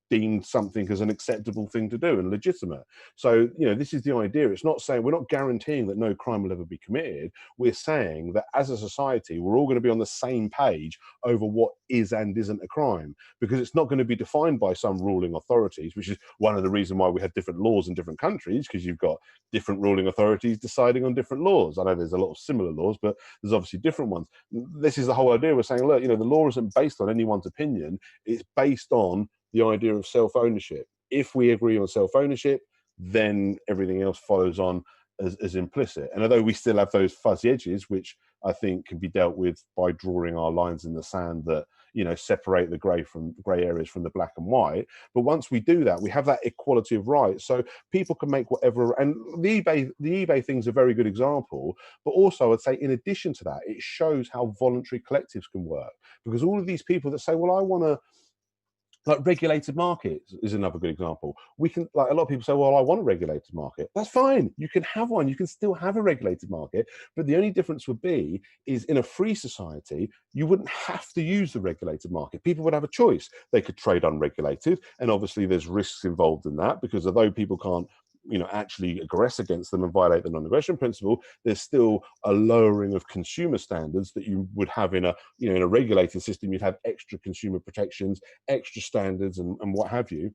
deemed something as an acceptable thing to do and legitimate. So, this is the idea. It's not saying, we're not guaranteeing that no crime will ever be committed. We're saying that as a society, we're all going to be on the same page over what is and isn't a crime, because it's not going to be defined by some ruling authorities, which is one of the reasons why we have different laws in different countries, because you've got different ruling authorities deciding on different laws. I know there's a lot of similar laws, but there's obviously different ones. This is the whole idea. We're saying, look, the law isn't based on anyone's opinion. It's based on the idea of self-ownership. If we agree on self-ownership, then everything else follows on as implicit. And although we still have those fuzzy edges, which I think can be dealt with by drawing our lines in the sand that, separate the grey areas from the black and white. But once we do that, we have that equality of rights. So people can make whatever, and the eBay thing's a very good example. But also I'd say, in addition to that, it shows how voluntary collectives can work, because all of these people that say, well, I want to, like, regulated markets is another good example. We can, like, a lot of people say, well, I want a regulated market. That's fine. You can have one. You can still have a regulated market. But the only difference would be is, in a free society, you wouldn't have to use the regulated market. People would have a choice. They could trade unregulated. And obviously there's risks involved in that, because although people can't actually aggress against them and violate the non-aggression principle, there's still a lowering of consumer standards that you would have in a regulated system. You'd have extra consumer protections, extra standards, and what have you.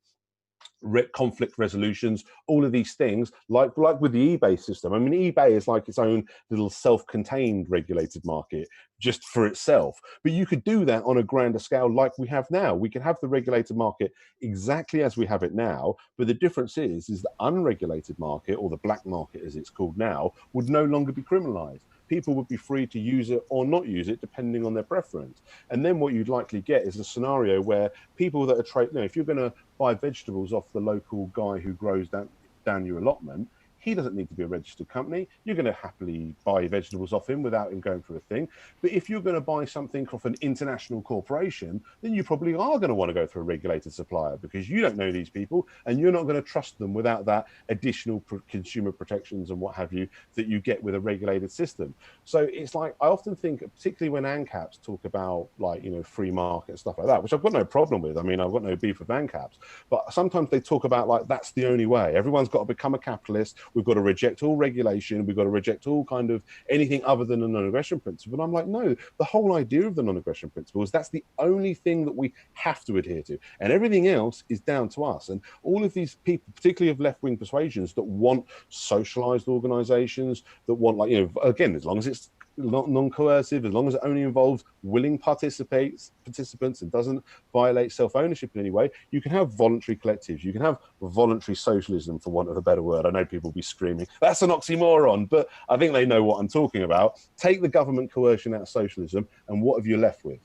Conflict resolutions, all of these things, like with the eBay system. I mean, eBay is like its own little self-contained regulated market just for itself. But you could do that on a grander scale like we have now. We can have the regulated market exactly as we have it now, but the difference is the unregulated market, or the black market as it's called now, would no longer be criminalized. People would be free to use it or not use it depending on their preference. And then what you'd likely get is a scenario where people that are if you're going to buy vegetables off the local guy who grows down your allotment, he doesn't need to be a registered company. You're going to happily buy vegetables off him without him going through a thing. But if you're going to buy something off an international corporation, then you probably are going to want to go through a regulated supplier, because you don't know these people and you're not going to trust them without that additional consumer protections and what have you that you get with a regulated system. So it's like, I often think, particularly when ANCAPs talk about, like, free market and stuff like that, which I've got no problem with. I mean, I've got no beef with ANCAPs, but sometimes they talk about, like, that's the only way. Everyone's got to become a capitalist. We've got to reject all regulation. We've got to reject all kind of anything other than a non-aggression principle. And I'm like, no, the whole idea of the non-aggression principle is that's the only thing that we have to adhere to. And everything else is down to us. And all of these people, particularly of left-wing persuasions, that want socialized organizations, that want, like, again, as long as it's not non-coercive, as long as it only involves willing participants and doesn't violate self-ownership in any way, you can have voluntary collectives. You can have voluntary socialism, for want of a better word. I know people will be screaming, that's an oxymoron, but I think they know what I'm talking about. Take the government coercion out of socialism, and what have you left with?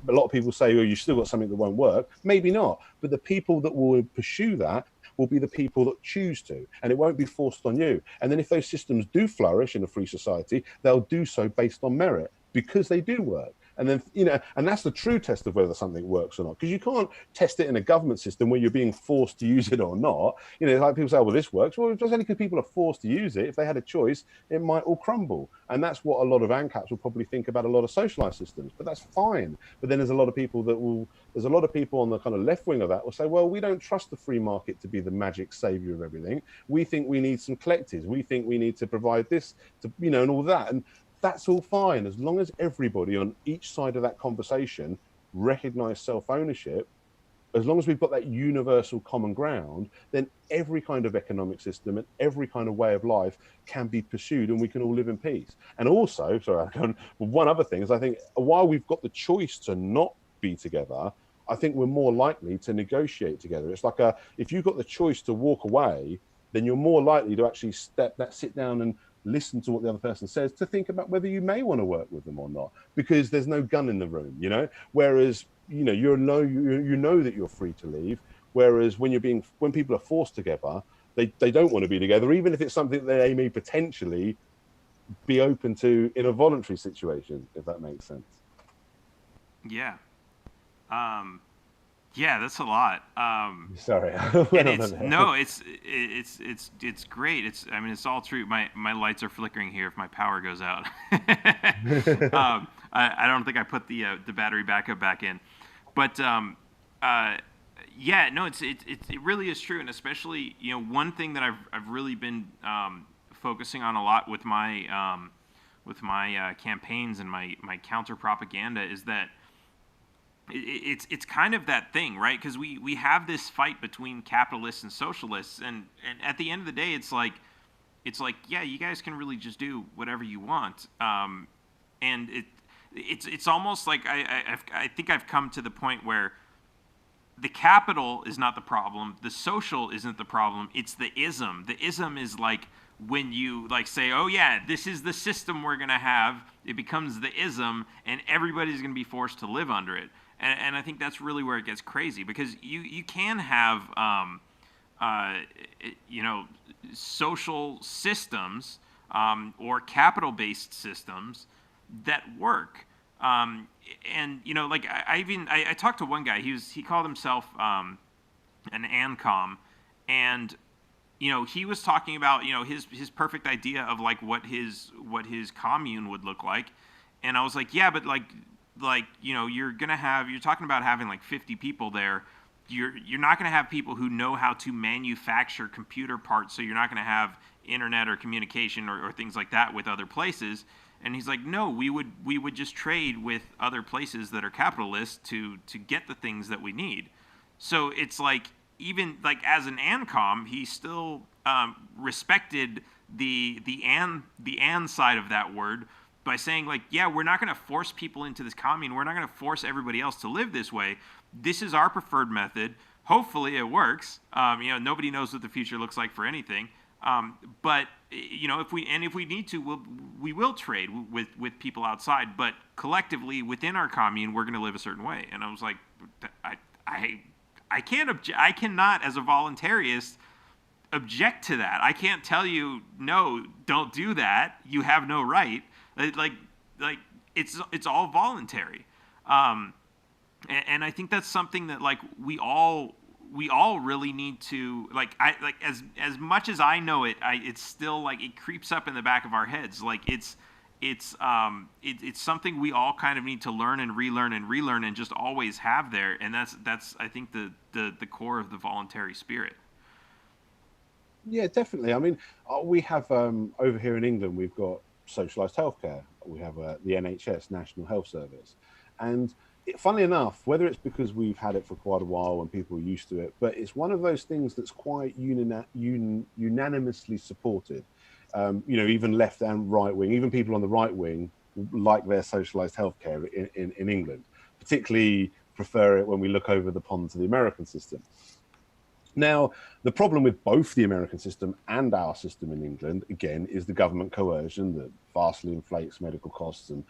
A lot of people say, oh, you've still got something that won't work. Maybe not, but the people that will pursue that will be the people that choose to, and it won't be forced on you. And then if those systems do flourish in a free society, they'll do so based on merit, because they do work. And then, and that's the true test of whether something works or not, because you can't test it in a government system where you're being forced to use it or not. Like people say, well, this works. Well, it's only because people are forced to use it. If they had a choice, it might all crumble. And that's what a lot of ANCAPs will probably think about a lot of socialized systems, but that's fine. But then there's a lot of people on the kind of left wing of that will say, well, we don't trust the free market to be the magic savior of everything. We think we need some collectives. We think we need to provide this to, and all that. And that's all fine, as long as everybody on each side of that conversation recognize self-ownership. as long as we've got that universal common ground, then every kind of economic system and every kind of way of life can be pursued and we can all live in peace. And also, sorry, one other thing is I think while we've got the choice to not be together, I think we're more likely to negotiate together. It's like if you've got the choice to walk away, then you're more likely to actually sit down and listen to what the other person says, to think about whether you may want to work with them or not, because there's no gun in the room, you know. Whereas you know that you're free to leave. Whereas when people are forced together, they don't want to be together, even if it's something that they may potentially be open to in a voluntary situation, if that makes sense. Yeah. Yeah, that's a lot. Sorry, I went on there. No, it's great. It's all true. My lights are flickering here if my power goes out. I don't think I put the battery backup back in, but yeah, no, it really is true, and especially one thing that I've really been focusing on a lot with my campaigns and my counter propaganda is that it's kind of that thing, right? Because we have this fight between capitalists and socialists, and at the end of the day, it's like yeah, you guys can really just do whatever you want, and it's almost like I think I've come to the point where the capital is not the problem, the social isn't the problem, it's the ism. The ism is like when you say, oh yeah, this is the system we're gonna have, it becomes the ism, and everybody's gonna be forced to live under it. And I think that's really where it gets crazy, because you can have social systems or capital-based systems that work. And I talked to one guy. He called himself an ANCOM, and he was talking about his perfect idea of what his commune would look like. And I was like, yeah, but you're talking about having 50 people there. You're not going to have people who know how to manufacture computer parts, so you're not going to have internet or communication or things like that with other places. And he's like, no, we would just trade with other places that are capitalists to get the things that we need. So it's even as an ANCOM, he still respected the AN side of that word by saying yeah, we're not going to force people into this commune. We're not going to force everybody else to live this way. This is our preferred method. Hopefully it works. Nobody knows what the future looks like for anything. But if we need to, we will trade with people outside. But collectively within our commune, we're going to live a certain way. And I was like, I cannot as a voluntarist object to that. I can't tell you no, don't do that. You have no right. It's all voluntary. And I think that's something that we all really need to as much as I know it, it's still it creeps up in the back of our heads. It's something we all kind of need to learn and relearn and just always have there. And that's I think the core of the voluntary spirit. Yeah, definitely. I mean, we have over here in England, we've got socialised healthcare. We have the NHS, National Health Service, and funnily enough, whether it's because we've had it for quite a while and people are used to it, but it's one of those things that's quite unanimously supported. Even left and right wing, even people on the right wing like their socialised healthcare in England, particularly prefer it when we look over the pond to the American system. Now, the problem with both the American system and our system in England, again, is the government coercion that vastly inflates medical costs and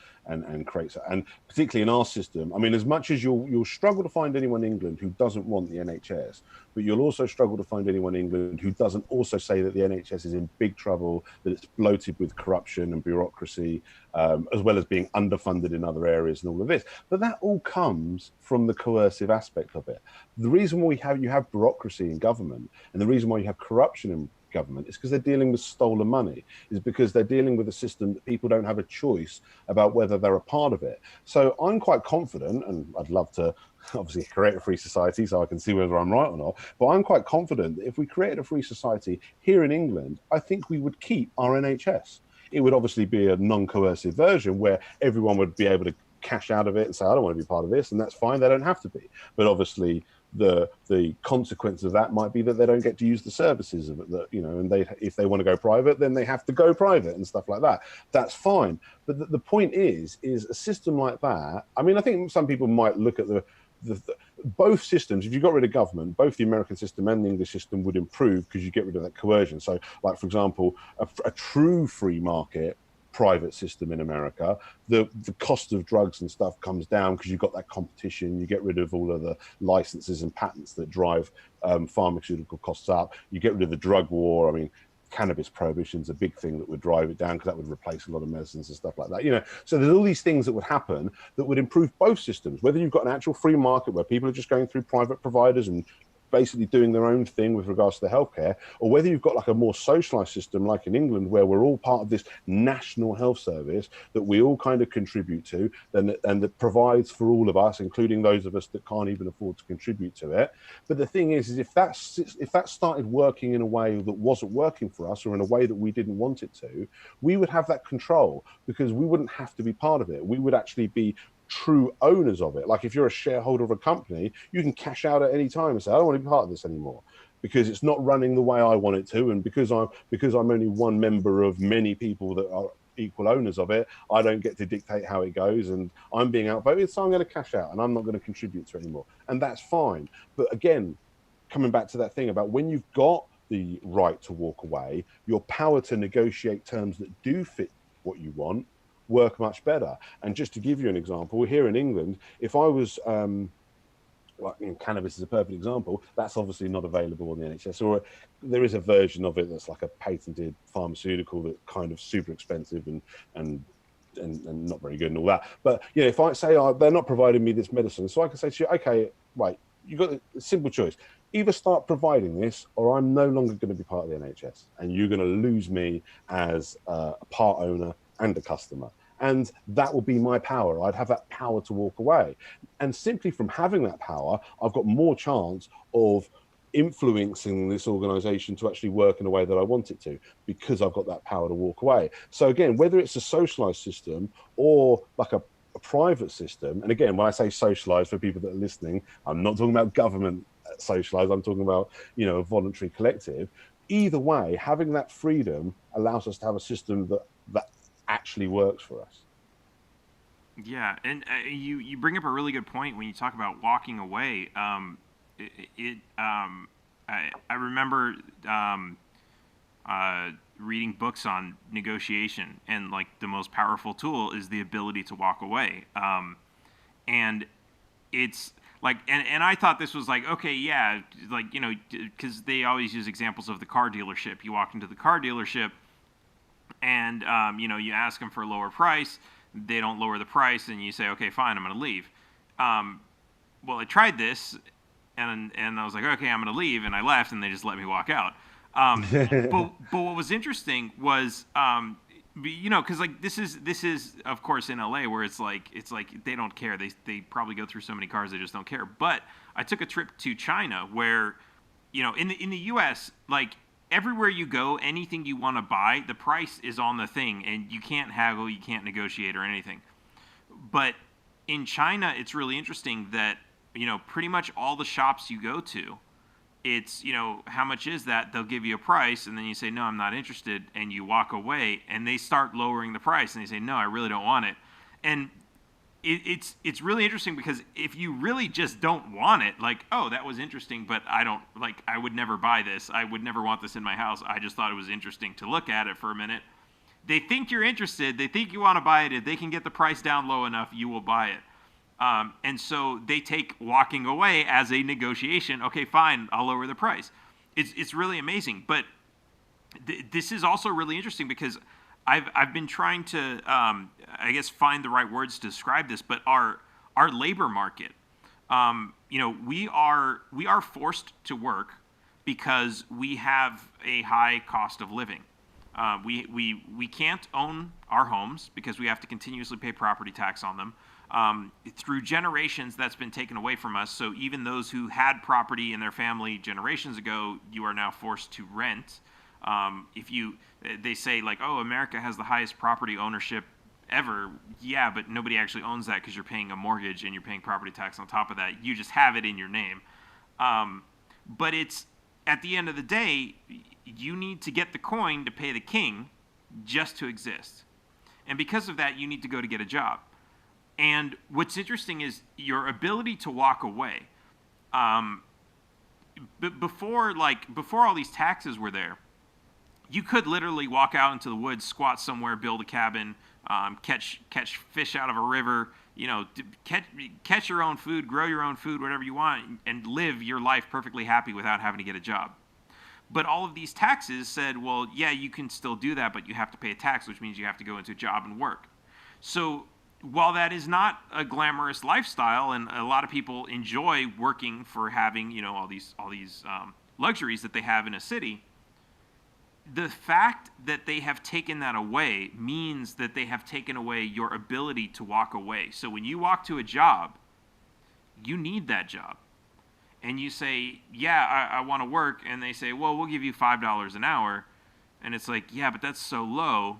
creates, and particularly in our system. I mean, as much as you'll struggle to find anyone in England who doesn't want the NHS, but you'll also struggle to find anyone in England who doesn't also say that the NHS is in big trouble, that it's bloated with corruption and bureaucracy, as well as being underfunded in other areas and all of this. But that all comes from the coercive aspect of it. The reason why you have bureaucracy in government, and the reason why you have corruption in government, is because they're dealing with stolen money, is because they're dealing with a system that people don't have a choice about whether they're a part of it. So I'm quite confident, and I'd love to obviously create a free society so I can see whether I'm right or not, but I'm quite confident that if we created a free society here in England, I think we would keep our NHS. It would obviously be a non-coercive version where everyone would be able to cash out of it and say, I don't want to be part of this, and that's fine, they don't have to be. But obviously the consequence of that might be that they don't get to use the services of it, that, you know, and they, if they want to go private, then they have to go private and stuff like that. That's fine. But the point is a system like that. I mean, I think some people might look at the both systems. If you got rid of government, both the American system and the English system would improve, because you get rid of that coercion. So, like, for example, a true free market private system in America, the cost of drugs and stuff comes down because you've got that competition. You get rid of all of the licenses and patents that drive pharmaceutical costs up. You get rid of the drug war. I mean, cannabis prohibition is a big thing that would drive it down, because that would replace a lot of medicines and stuff like that. You know, so there's all these things that would happen that would improve both systems. Whether you've got an actual free market where people are just going through private providers and basically doing their own thing with regards to the healthcare, or whether you've got like a more socialized system like in England, where we're all part of this national health service that we all kind of contribute to, and that provides for all of us, including those of us that can't even afford to contribute to it. But the thing is if that started working in a way that wasn't working for us, or in a way that we didn't want it to, we would have that control, because we wouldn't have to be part of it. We would actually be true owners of it. Like, if you're a shareholder of a company, you can cash out at any time and say, I don't want to be part of this anymore, because it's not running the way I want it to, and because I'm only one member of many people that are equal owners of it, I don't get to dictate how it goes, and I'm being outvoted, so I'm going to cash out and I'm not going to contribute to it anymore. And that's fine. But again, coming back to that thing about when you've got the right to walk away, your power to negotiate terms that do fit what you want work much better. And just to give you an example, here in England, if I was like, you know, cannabis is a perfect example. That's obviously not available on the NHS, or there is a version of it that's like a patented pharmaceutical that's kind of super expensive and not very good and all that. But you know, if I say, oh, they're not providing me this medicine, so I can say to you, okay, right, you got a simple choice: either start providing this, or I'm no longer going to be part of the NHS, and you're going to lose me as a part owner and a customer. And that will be my power. I'd have that power to walk away. And simply from having that power, I've got more chance of influencing this organization to actually work in a way that I want it to, because I've got that power to walk away. So again, whether it's a socialized system or like a private system, and again, when I say socialized, for people that are listening, I'm not talking about government socialized, I'm talking about, you know, a voluntary collective. Either way, having that freedom allows us to have a system that actually works for us. Yeah, and you bring up a really good point when you talk about walking away. I remember reading books on negotiation, and like the most powerful tool is the ability to walk away. And it's like, and I thought this was like, okay, yeah, like, you know, because they always use examples of the car dealership. You walk into the car dealership, and you know, you ask them for a lower price, they don't lower the price, and you say, okay, fine, I'm going to leave. Well, I tried this, and I was like, okay, I'm going to leave, and I left, and they just let me walk out. But what was interesting was, you know, because like this is of course in LA, where it's like they don't care. They probably go through so many cars, they just don't care. But I took a trip to China, where, you know, in the U.S., like, everywhere you go, anything you want to buy, the price is on the thing, and you can't haggle, you can't negotiate or anything. But in China, it's really interesting that, you know, pretty much all the shops you go to, it's, you know, how much is that? They'll give you a price, and then you say, no, I'm not interested, and you walk away, and they start lowering the price, and they say, no, I really don't want it. And it's really interesting, because if you really just don't want it, like, oh, that was interesting, but I don't, like, I would never buy this. I would never want this in my house. I just thought it was interesting to look at it for a minute. They think you're interested. They think you want to buy it. If they can get the price down low enough, you will buy it. And so they take walking away as a negotiation. Okay, fine, I'll lower the price. It's really amazing. But this is also really interesting, because I've been trying to, I guess, find the right words to describe this, but our labor market, you know, we are forced to work because we have a high cost of living. We can't own our homes because we have to continuously pay property tax on them. Through generations, that's been taken away from us. So even those who had property in their family generations ago, you are now forced to rent. They say, like, oh, America has the highest property ownership ever. Yeah, but nobody actually owns that, because you're paying a mortgage and you're paying property tax on top of that. You just have it in your name. But it's at the end of the day, you need to get the coin to pay the king just to exist. And because of that, you need to go to get a job. And what's interesting is your ability to walk away. Before all these taxes were there, you could literally walk out into the woods, squat somewhere, build a cabin, catch fish out of a river, catch your own food, grow your own food, whatever you want, and live your life perfectly happy without having to get a job. But all of these taxes said, well, yeah, you can still do that, but you have to pay a tax, which means you have to go into a job and work. So while that is not a glamorous lifestyle, and a lot of people enjoy working for having all these luxuries that they have in a city, the fact that they have taken that away means that they have taken away your ability to walk away. So when you walk to a job, you need that job. And you say, yeah, I want to work. And they say, well, we'll give you $5 an hour. And it's like, yeah, but that's so low.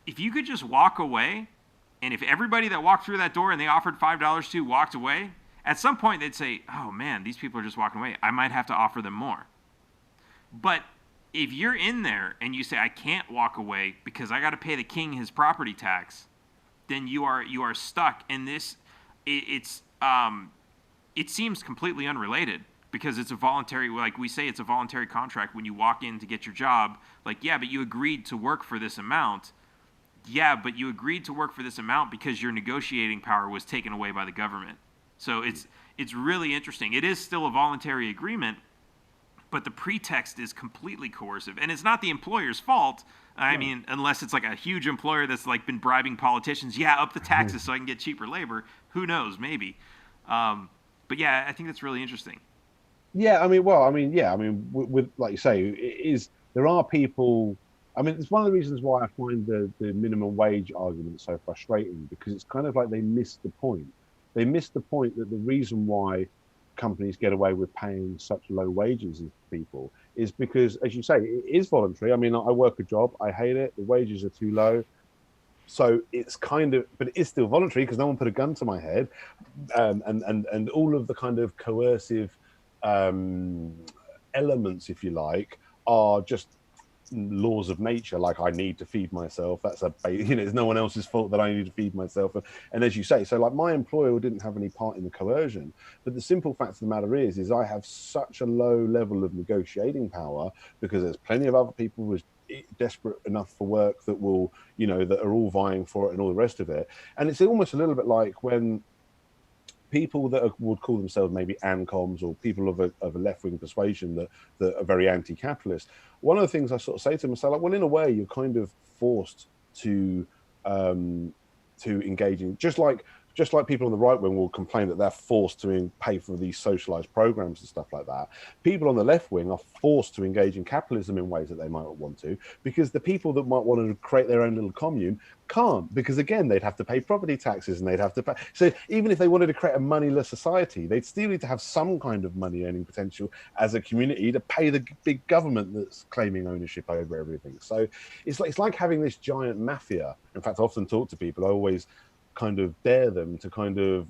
If you could just walk away, and if everybody that walked through that door and they offered $5 to walked away, at some point they'd say, oh man, these people are just walking away. I might have to offer them more. But if you're in there and you say, I can't walk away because I got to pay the king his property tax, then you are stuck. And it seems completely unrelated because it's a voluntary, like we say, it's a voluntary contract when you walk in to get your job. Like, yeah, but you agreed to work for this amount. Yeah, but you agreed to work for this amount because your negotiating power was taken away by the government. So it's really interesting. It is still a voluntary agreement, but the pretext is completely coercive. And it's not the employer's fault. I mean, unless it's like a huge employer that's like been bribing politicians. Yeah, up the taxes so I can get cheaper labor. Who knows? Maybe. But yeah, I think that's really interesting. Yeah, with like you say, there are people. I mean, it's one of the reasons why I find the minimum wage argument so frustrating, because it's kind of like they missed the point. They missed the point that the reason why companies get away with paying such low wages as people is because, as you say, it is voluntary. I mean, I work a job, I hate it, the wages are too low. So it's kind of, but it is still voluntary because no one put a gun to my head, and all of the kind of coercive elements, if you like, are just laws of nature. Like, I need to feed myself. That's it's no one else's fault that I need to feed myself. And as you say, so like my employer didn't have any part in the coercion, but the simple fact of the matter is I have such a low level of negotiating power because there's plenty of other people who desperate enough for work that will, that are all vying for it and all the rest of it. And it's almost a little bit like when people that would call themselves maybe ANCOMs or people of a left-wing persuasion that are very anti-capitalist. One of the things I sort of say to them is like, well, in a way, you're kind of forced to engage in, just like people on the right wing will complain that they're forced to pay for these socialized programs and stuff like that. People on the left wing are forced to engage in capitalism in ways that they might not want to, because the people that might want to create their own little commune can't, because again, they'd have to pay property taxes and they'd have to pay. So even if they wanted to create a moneyless society, they'd still need to have some kind of money earning potential as a community to pay the big government that's claiming ownership over everything. So it's like having this giant mafia. In fact, I often talk to people, I always kind of dare them to kind of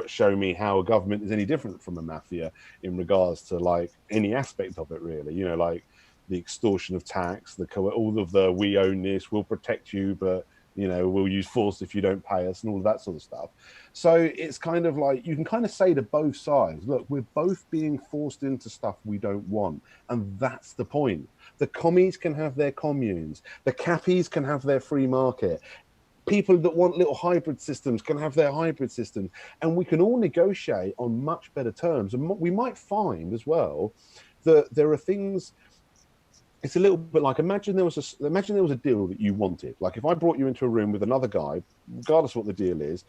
show me how a government is any different from a mafia in regards to like any aspect of it, really. Like the extortion of tax, all of the we own this, we'll protect you, but we'll use force if you don't pay us, and all of that sort of stuff. So it's kind of like you can kind of say to both sides, look, we're both being forced into stuff we don't want, and that's the point. The commies can have their communes, the cappies can have their free market, people that want little hybrid systems can have their hybrid systems, and we can all negotiate on much better terms. And we might find as well that there are things. It's a little bit like, imagine there was a deal that you wanted. Like if I brought you into a room with another guy, regardless of what the deal is,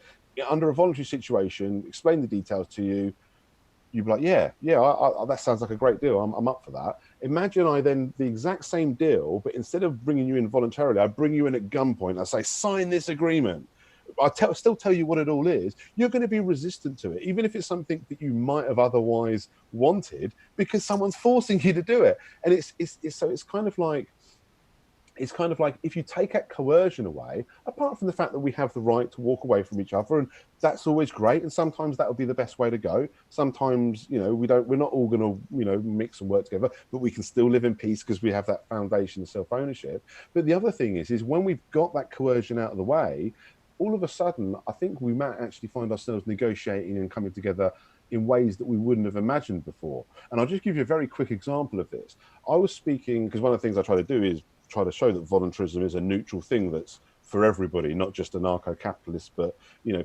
under a voluntary situation, explain the details to you, you'd be like, yeah, that sounds like a great deal. I'm up for that. Imagine I then the exact same deal, but instead of bringing you in voluntarily, I bring you in at gunpoint. I say, sign this agreement. Still tell you what it all is. You're going to be resistant to it, even if it's something that you might have otherwise wanted, because someone's forcing you to do it. And it's kind of like, it's kind of like if you take that coercion away, apart from the fact that we have the right to walk away from each other, and that's always great, and sometimes that'll be the best way to go. Sometimes, we're not all going to, mix and work together, but we can still live in peace because we have that foundation of self-ownership. But the other thing is when we've got that coercion out of the way, all of a sudden, I think we might actually find ourselves negotiating and coming together in ways that we wouldn't have imagined before. And I'll just give you a very quick example of this. I was speaking, because one of the things I try to do is try to show that voluntarism is a neutral thing that's for everybody, not just anarcho-capitalists, but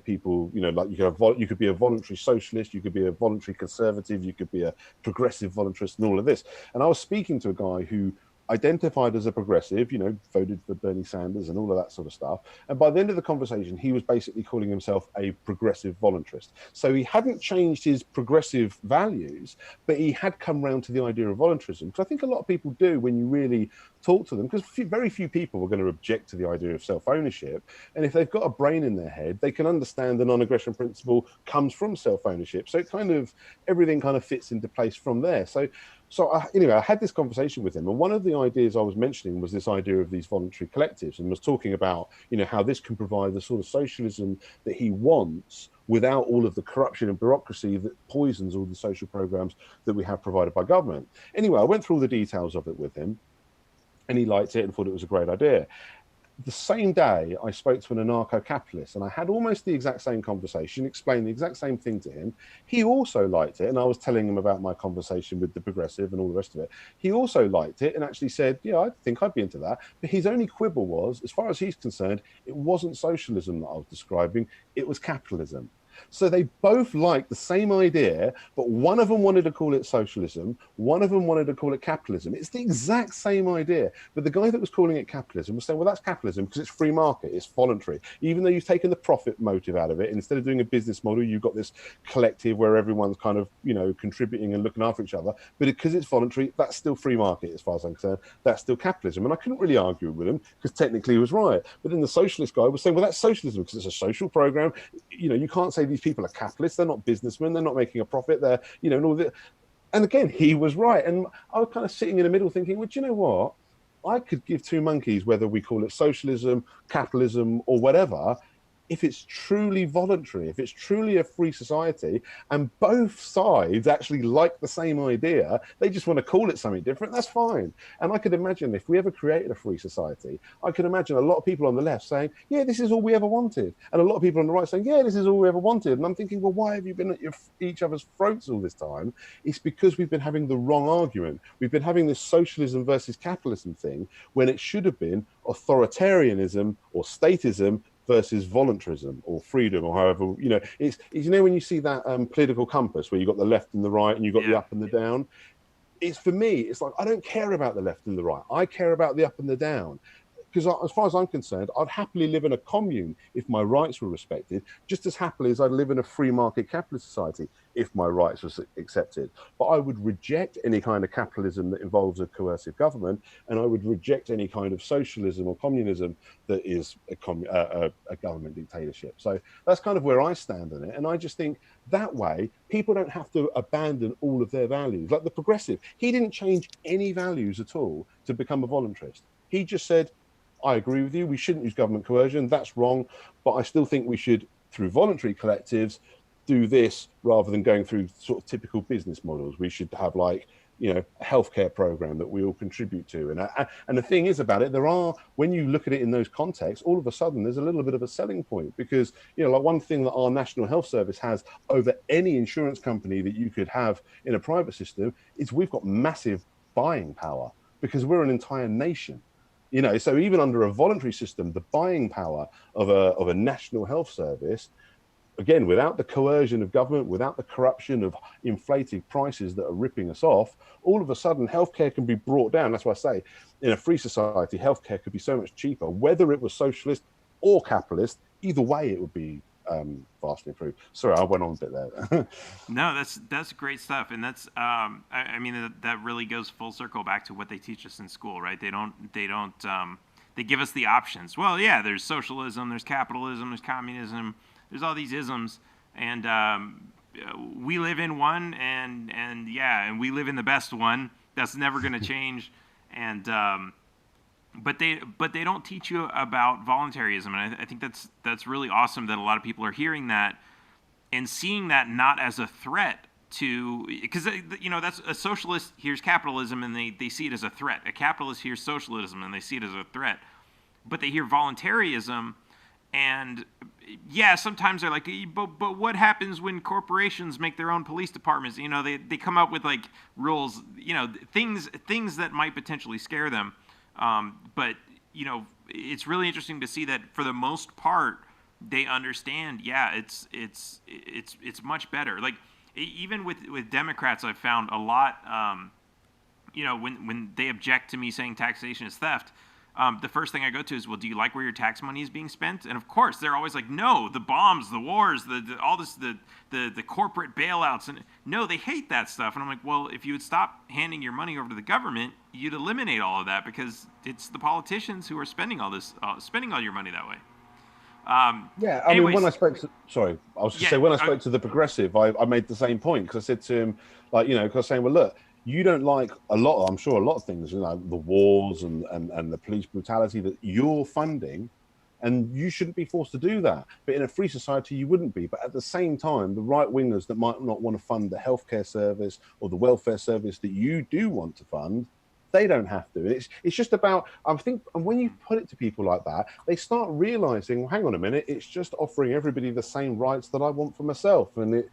people, like you could be a voluntary socialist, you could be a voluntary conservative, you could be a progressive voluntarist, and all of this. And I was speaking to a guy who identified as a progressive, voted for Bernie Sanders and all of that sort of stuff. And by the end of the conversation, he was basically calling himself a progressive voluntarist. So he hadn't changed his progressive values, but he had come round to the idea of voluntarism. Because I think a lot of people do when you really talk to them, because very few people are going to object to the idea of self-ownership. And if they've got a brain in their head, they can understand the non-aggression principle comes from self-ownership. So everything kind of fits into place from there. So I had this conversation with him, and one of the ideas I was mentioning was this idea of these voluntary collectives, and was talking about, how this can provide the sort of socialism that he wants without all of the corruption and bureaucracy that poisons all the social programs that we have provided by government. Anyway, I went through all the details of it with him, and he liked it and thought it was a great idea. The same day, I spoke to an anarcho-capitalist, and I had almost the exact same conversation, explained the exact same thing to him. He also liked it, and I was telling him about my conversation with the progressive and all the rest of it. He also liked it and actually said, yeah, I think I'd be into that. But his only quibble was, as far as he's concerned, it wasn't socialism that I was describing, it was capitalism. So they both liked the same idea, but one of them wanted to call it socialism, one of them wanted to call it capitalism. It's the exact same idea. But the guy that was calling it capitalism was saying, well, that's capitalism because it's free market, it's voluntary. Even though you've taken the profit motive out of it, instead of doing a business model, you've got this collective where everyone's kind of, contributing and looking after each other. But because it's voluntary, that's still free market as far as I'm concerned. That's still capitalism. And I couldn't really argue with him because technically he was right. But then the socialist guy was saying, well, that's socialism because it's a social program. You can't say these people are capitalists, they're not businessmen, they're not making a profit, they're and all that. And again, he was right. And I was kind of sitting in the middle thinking, well, do you know what, I could give two monkeys whether we call it socialism, capitalism, or whatever, if it's truly voluntary, if it's truly a free society, and both sides actually like the same idea, they just want to call it something different, that's fine. And I could imagine if we ever created a free society, I could imagine a lot of people on the left saying, yeah, this is all we ever wanted. And a lot of people on the right saying, yeah, this is all we ever wanted. And I'm thinking, well, why have you been at each other's throats all this time? It's because we've been having the wrong argument. We've been having this socialism versus capitalism thing when it should have been authoritarianism or statism versus voluntarism or freedom, or however, it's when you see that political compass where you've got the left and the right and you've got the up and the down. It's, for me, it's like, I don't care about the left and the right, I care about the up and the down. Because as far as I'm concerned, I'd happily live in a commune if my rights were respected, just as happily as I'd live in a free market capitalist society if my rights were accepted. But I would reject any kind of capitalism that involves a coercive government, and I would reject any kind of socialism or communism that is a government dictatorship. So that's kind of where I stand on it. And I just think that way, people don't have to abandon all of their values. Like the progressive, he didn't change any values at all to become a voluntarist. He just said, I agree with you, we shouldn't use government coercion, that's wrong, but I still think we should, through voluntary collectives, do this rather than going through sort of typical business models. We should have a healthcare program that we all contribute to. And the thing is about it, when you look at it in those contexts, all of a sudden there's a little bit of a selling point because, like one thing that our National Health Service has over any insurance company that you could have in a private system is we've got massive buying power because we're an entire nation. So even under a voluntary system, the buying power of a national health service, again, without the coercion of government, without the corruption of inflated prices that are ripping us off, all of a sudden healthcare can be brought down. That's why I say in a free society, healthcare could be so much cheaper, whether it was socialist or capitalist. Either way, it would be vastly improved. Sorry, I went on a bit there. No, that's great stuff, and that's I mean that really goes full circle back to what they teach us in school, right? They give us the options. Well, yeah, there's socialism, there's capitalism, there's communism, there's all these isms, and we live in one, and we live in the best one. That's never going to change, and but they don't teach you about voluntarism, and I think that's really awesome that a lot of people are hearing that and seeing that not as a threat to, because that's a socialist hears capitalism and they see it as a threat. A capitalist hears socialism and they see it as a threat, but they hear voluntarism, and yeah, sometimes they're like, but what happens when corporations make their own police departments? They come up with like rules, things that might potentially scare them. But it's really interesting to see that for the most part they understand. Yeah, it's much better. Like even with Democrats, I've found a lot. When they object to me saying taxation is theft, the first thing I go to is, well, do you like where your tax money is being spent? And of course, they're always like, no, the bombs, the wars, all this, the corporate bailouts, and no, they hate that stuff. And I'm like, well, if you would stop handing your money over to the government, you'd eliminate all of that, because it's the politicians who are spending all this, spending all your money that way. Yeah, I mean, Anyways, when I spoke to, sorry, I was just yeah, saying, when I spoke to the progressive, I made the same point, because I said to him, like, because I was saying, well, look, you don't like I'm sure a lot of things, the wars and the police brutality that you're funding, and you shouldn't be forced to do that. But in a free society, you wouldn't be. But at the same time, the right wingers that might not want to fund the healthcare service or the welfare service that you do want to fund, they don't have to. It's just about, I think, and when you put it to people like that, they start realizing, well, hang on a minute, it's just offering everybody the same rights that I want for myself. And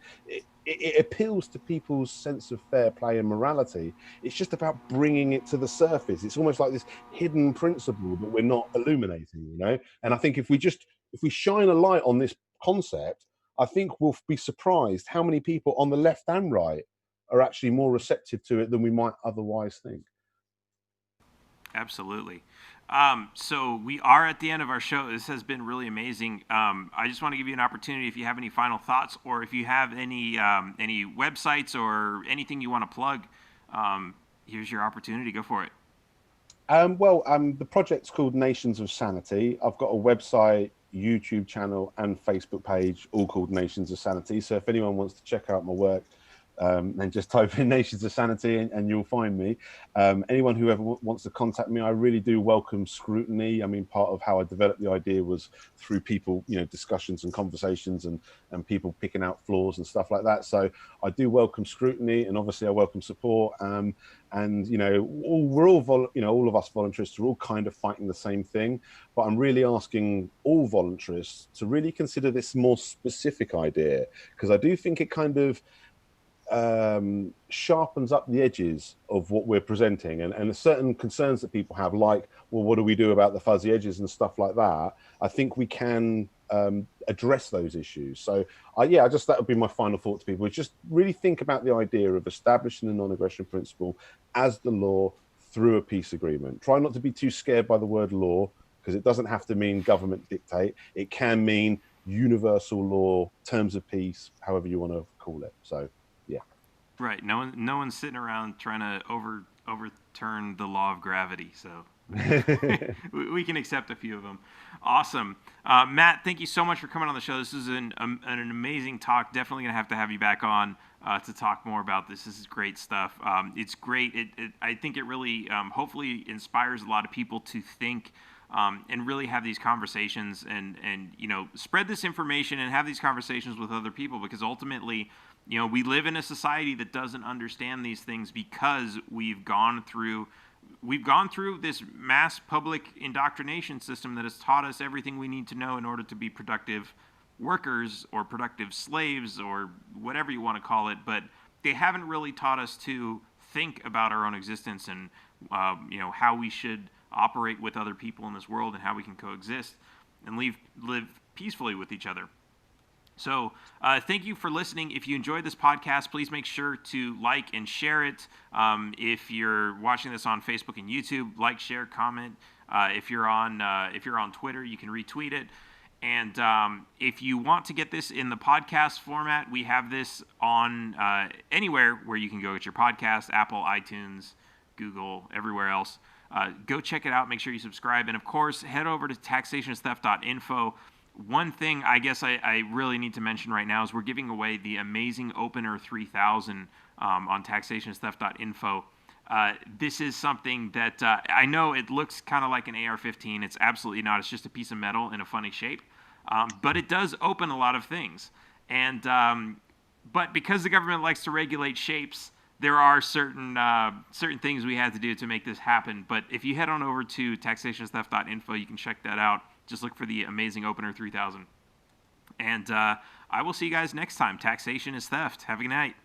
it appeals to people's sense of fair play and morality. It's just about bringing it to the surface. It's almost like this hidden principle that we're not illuminating, And I think if we shine a light on this concept, I think we'll be surprised how many people on the left and right are actually more receptive to it than we might otherwise think. absolutely. So we are at the end of our show. This has been really amazing. I just want to give you an opportunity, if you have any final thoughts, or if you have any websites or anything you want to plug. Here's your opportunity. Go for it. The project's called Nations of Sanity. I've got a website, YouTube channel, and Facebook page, all called Nations of Sanity. So if anyone wants to check out my work, then just type in Nations of Sanity and you'll find me. Anyone who ever wants to contact me, I really do welcome scrutiny. I mean, part of how I developed the idea was through people, discussions and conversations and people picking out flaws and stuff like that. So I do welcome scrutiny, and obviously I welcome support. We're all of us voluntarists are all kind of fighting the same thing, but I'm really asking all voluntarists to really consider this more specific idea, because I do think it kind of sharpens up the edges of what we're presenting, and certain concerns that people have, like, well, what do we do about the fuzzy edges and stuff like that? I think we can address those issues. So that would be my final thought to people, is just really think about the idea of establishing the non-aggression principle as the law through a peace agreement. Try not to be too scared by the word law, because it doesn't have to mean government dictate. It can mean universal law, terms of peace, however you want to call it. So yeah. Right. No one's sitting around trying to overturn the law of gravity. So we can accept a few of them. Awesome. Matt, thank you so much for coming on the show. This is an amazing talk. Definitely going to have you back on to talk more about this. This is great stuff. It's great. I think it really hopefully inspires a lot of people to think and really have these conversations and spread this information and have these conversations with other people, because ultimately, we live in a society that doesn't understand these things, because we've gone through this mass public indoctrination system that has taught us everything we need to know in order to be productive workers or productive slaves or whatever you want to call it. But they haven't really taught us to think about our own existence and how we should operate with other people in this world and how we can coexist and live peacefully with each other. So thank you for listening. If you enjoyed this podcast, please make sure to like and share it. If you're watching this on Facebook and YouTube, like, share, comment. If you're on Twitter, you can retweet it. And if you want to get this in the podcast format, we have this on anywhere where you can go get your podcast: Apple, iTunes, Google, everywhere else. Go check it out. Make sure you subscribe. And of course, head over to taxationistheft.info. One thing I guess I really need to mention right now is we're giving away the amazing Opener 3000 on taxationistheft.info. This is something that I know it looks kind of like an AR-15. It's absolutely not. It's just a piece of metal in a funny shape. But it does open a lot of things. And but because the government likes to regulate shapes, there are certain things we had to do to make this happen. But if you head on over to taxationistheft.info, you can check that out. Just look for the amazing Opener 3000. And I will see you guys next time. Taxation is theft. Have a good night.